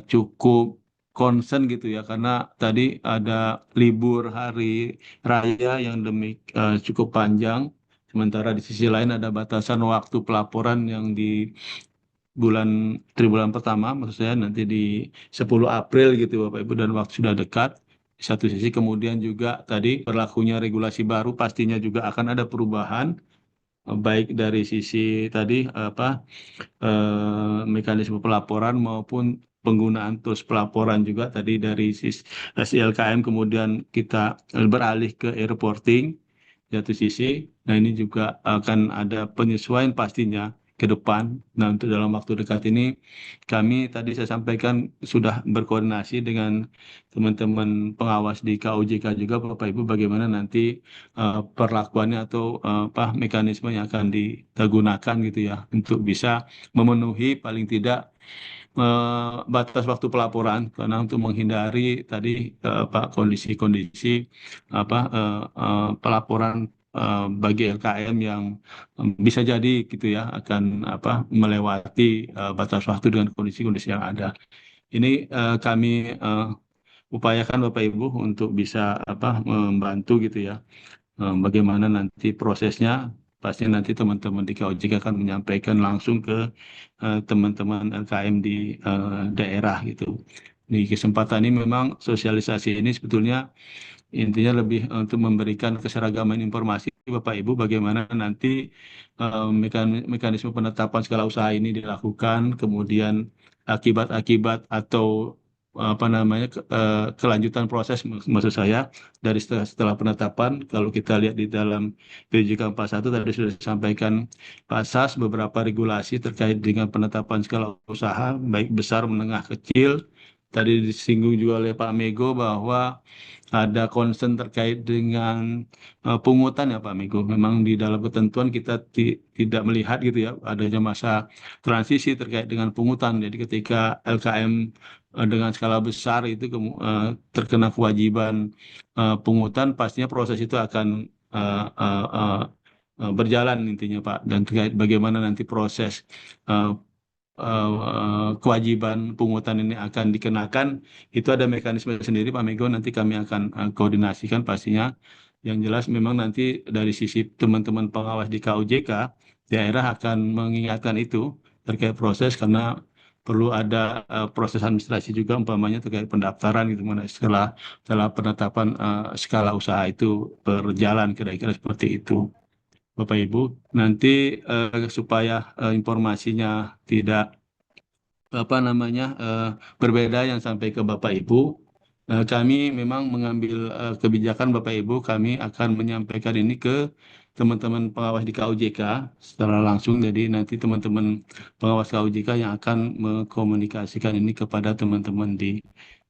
cukup concern gitu ya, karena tadi ada libur hari raya yang cukup panjang. Sementara di sisi lain ada batasan waktu pelaporan yang di triwulan pertama, maksud saya nanti di 10 April gitu Bapak Ibu, dan waktu sudah dekat. Di satu sisi kemudian juga tadi berlakunya regulasi baru, pastinya juga akan ada perubahan baik dari sisi tadi mekanisme pelaporan maupun penggunaan tools pelaporan juga tadi dari sisi LKM, kemudian kita beralih ke e-reporting satu sisi. Nah, ini juga akan ada penyesuaian pastinya ke depan. Nah, untuk dalam waktu dekat ini kami tadi saya sampaikan sudah berkoordinasi dengan teman-teman pengawas di KOJK juga Bapak Ibu, bagaimana nanti perlakuannya atau mekanisme yang akan digunakan gitu ya, untuk bisa memenuhi paling tidak batas waktu pelaporan, karena untuk menghindari tadi kondisi-kondisi pelaporan bagi LKM yang bisa jadi gitu ya akan melewati batas waktu dengan kondisi-kondisi yang ada. Ini kami upayakan Bapak Ibu untuk bisa membantu gitu ya, bagaimana nanti prosesnya. Pasti nanti teman-teman di KOJK akan menyampaikan langsung ke teman-teman LKM di daerah gitu. Di kesempatan ini memang sosialisasi ini sebetulnya intinya lebih untuk memberikan keseragaman informasi Bapak Ibu, bagaimana nanti mekanisme penetapan skala usaha ini dilakukan, kemudian akibat-akibat atau kelanjutan proses, maksud saya dari setelah penetapan. Kalau kita lihat di dalam PUJK 41 tadi sudah disampaikan Pak Sas beberapa regulasi terkait dengan penetapan skala usaha baik besar, menengah, kecil. Tadi disinggung juga oleh Pak Mego bahwa ada concern terkait dengan pungutan ya Pak Mego. Memang di dalam ketentuan kita tidak melihat gitu ya adanya masa transisi terkait dengan pungutan. Jadi ketika LKM dengan skala besar itu terkena kewajiban pungutan, pastinya proses itu akan berjalan intinya Pak. Dan terkait bagaimana nanti proses kewajiban pungutan ini akan dikenakan, itu ada mekanisme sendiri Pak Mego, nanti kami akan koordinasikan pastinya Yang jelas memang nanti dari sisi teman-teman pengawas di KUJK, daerah akan mengingatkan itu terkait proses karena perlu ada proses administrasi juga umpamanya terkait pendaftaran gitu mana setelah penetapan skala usaha itu berjalan kira-kira seperti itu. Bapak Ibu, nanti supaya informasinya tidak apa namanya berbeda yang sampai ke Bapak Ibu, kami memang mengambil kebijakan Bapak Ibu, kami akan menyampaikan ini ke teman-teman pengawas di KUJK secara langsung. Jadi nanti teman-teman pengawas KUJK yang akan mengkomunikasikan ini kepada teman-teman di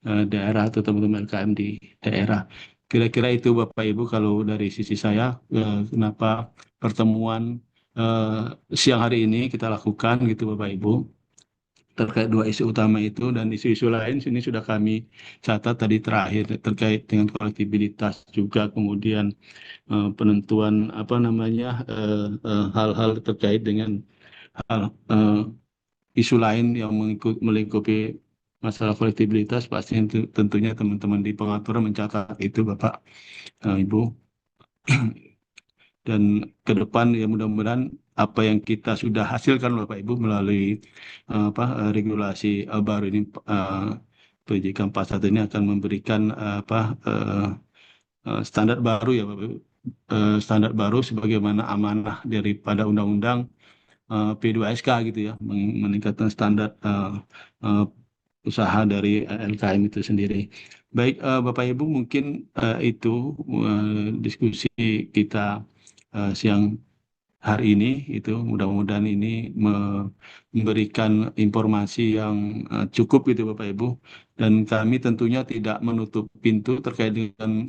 daerah atau teman-teman LKM di daerah. Kira-kira itu Bapak Ibu kalau dari sisi saya, kenapa pertemuan siang hari ini kita lakukan gitu Bapak Ibu terkait dua isu utama itu, dan isu-isu lain sini sudah kami catat tadi terakhir terkait dengan kolektibilitas juga, kemudian penentuan apa namanya hal-hal terkait dengan hal isu lain yang melingkupi masalah kolektibilitas. Pasti tentunya teman-teman di pengaturan mencatat itu Bapak Ibu. Dan ke depan ya mudah-mudahan apa yang kita sudah hasilkan Bapak Ibu melalui regulasi baru ini, PJK 41 ini akan memberikan standar baru ya Bapak Ibu, standar baru sebagaimana amanah daripada undang-undang P2SK gitu ya, meningkatkan standar usaha dari LKM itu sendiri. Baik Bapak Ibu, mungkin itu diskusi kita siang hari ini. Itu mudah-mudahan ini memberikan informasi yang cukup gitu Bapak Ibu, dan kami tentunya tidak menutup pintu terkait dengan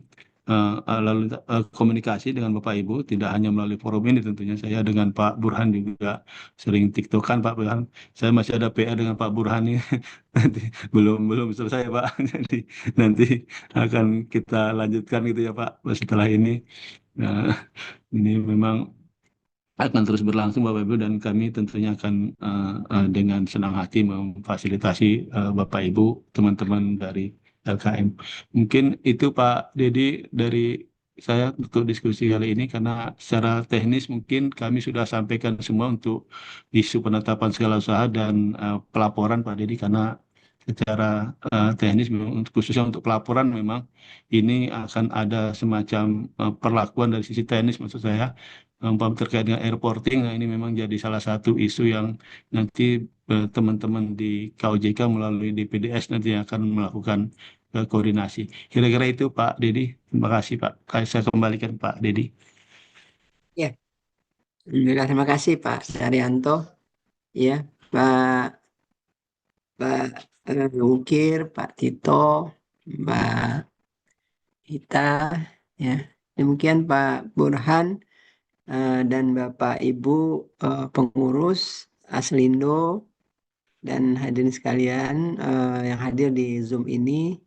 lalu komunikasi dengan Bapak Ibu, tidak hanya melalui forum ini. Tentunya saya dengan Pak Burhan juga sering tiktokan Pak Burhan. Saya masih ada PR dengan Pak Burhan ini nanti belum selesai Pak. Jadi nanti akan kita lanjutkan gitu ya Pak setelah ini. Nah, ini memang akan terus berlangsung Bapak Ibu, dan kami tentunya akan dengan senang hati memfasilitasi Bapak Ibu, teman-teman dari LKM. Mungkin itu Pak Dedi dari saya untuk diskusi kali ini, karena secara teknis mungkin kami sudah sampaikan semua untuk isu penetapan skala usaha dan pelaporan Pak Dedi, karena secara teknis khususnya untuk pelaporan memang ini akan ada semacam perlakuan dari sisi teknis maksud saya, terkait dengan airporting. Nah, ini memang jadi salah satu isu yang nanti teman-teman di KUJK melalui DPDS nanti akan melakukan koordinasi. Kira-kira itu Pak Dedi. Terima kasih Pak. Saya kembalikan Pak Dedi. Ya, terima kasih Pak Daryanto. Ya, Pak Ukir, Pak Tito, Mbak Ita, ya. Demikian Pak Burhan dan Bapak Ibu pengurus Aslindo dan hadirin sekalian yang hadir di Zoom ini,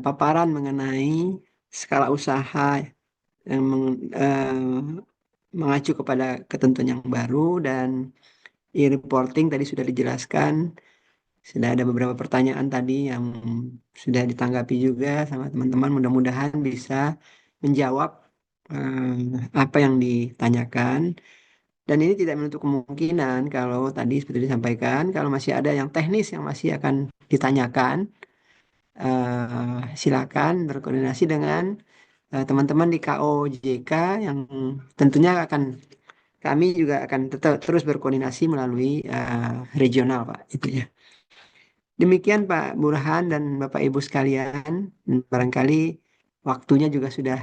paparan mengenai skala usaha yang mengacu kepada ketentuan yang baru dan e-reporting tadi sudah dijelaskan. Sudah ada beberapa pertanyaan tadi yang sudah ditanggapi juga sama teman-teman. Mudah-mudahan bisa menjawab apa yang ditanyakan. Dan ini tidak menutup kemungkinan kalau tadi seperti disampaikan, kalau masih ada yang teknis yang masih akan ditanyakan, silakan berkoordinasi dengan teman-teman di KOJK yang tentunya kami juga akan tetap terus berkoordinasi melalui regional Pak, itu ya. Demikian Pak Burhan dan Bapak Ibu sekalian, barangkali waktunya juga sudah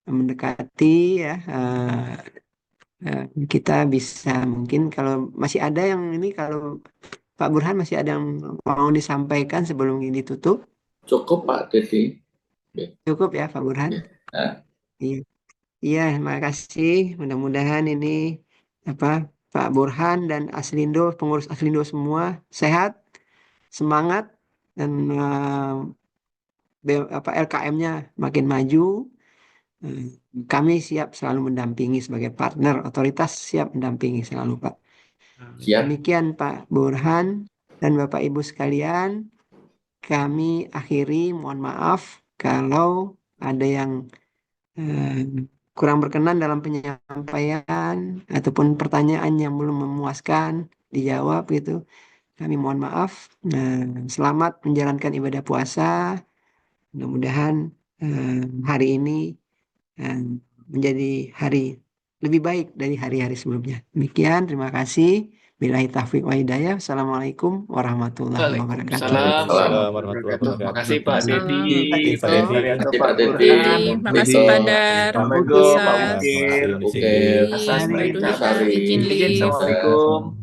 mendekati ya. Kita bisa mungkin kalau masih ada yang ini, kalau Pak Burhan masih ada yang mau disampaikan sebelum ini tutup. Cukup Pak Dedi. Cukup ya Pak Burhan. Iya, iya, terima kasih. Mudah-mudahan ini Pak Burhan dan Aslindo, pengurus Aslindo semua sehat, semangat, dan LKM-nya makin maju. Kami siap selalu mendampingi sebagai partner, otoritas siap mendampingi selalu Pak. Siap. Demikian Pak Burhan dan Bapak Ibu sekalian, kami akhiri, mohon maaf kalau ada yang kurang berkenan dalam penyampaian ataupun pertanyaan yang belum memuaskan dijawab gitu, kami mohon maaf. Selamat menjalankan ibadah puasa. Mudah-mudahan hari ini menjadi hari lebih baik dari hari-hari sebelumnya. Demikian, terima kasih. Billahi taufiq wa hidayah. Assalamualaikum warahmatullahi wabarakatuh. Waalaikumsalam warahmatullahi Terima wabarakatuh. kasih Pak Dedi. Pak Dedi. Haryanto, Pak Pak Dedi. Burhan. Makasih Pak Dar, Assalamualaikum Pak Ustaz, Mukir. Oke, Hasan, Hari Mbak Ibu Ika. Duda, izin Izin, live. Assalamualaikum.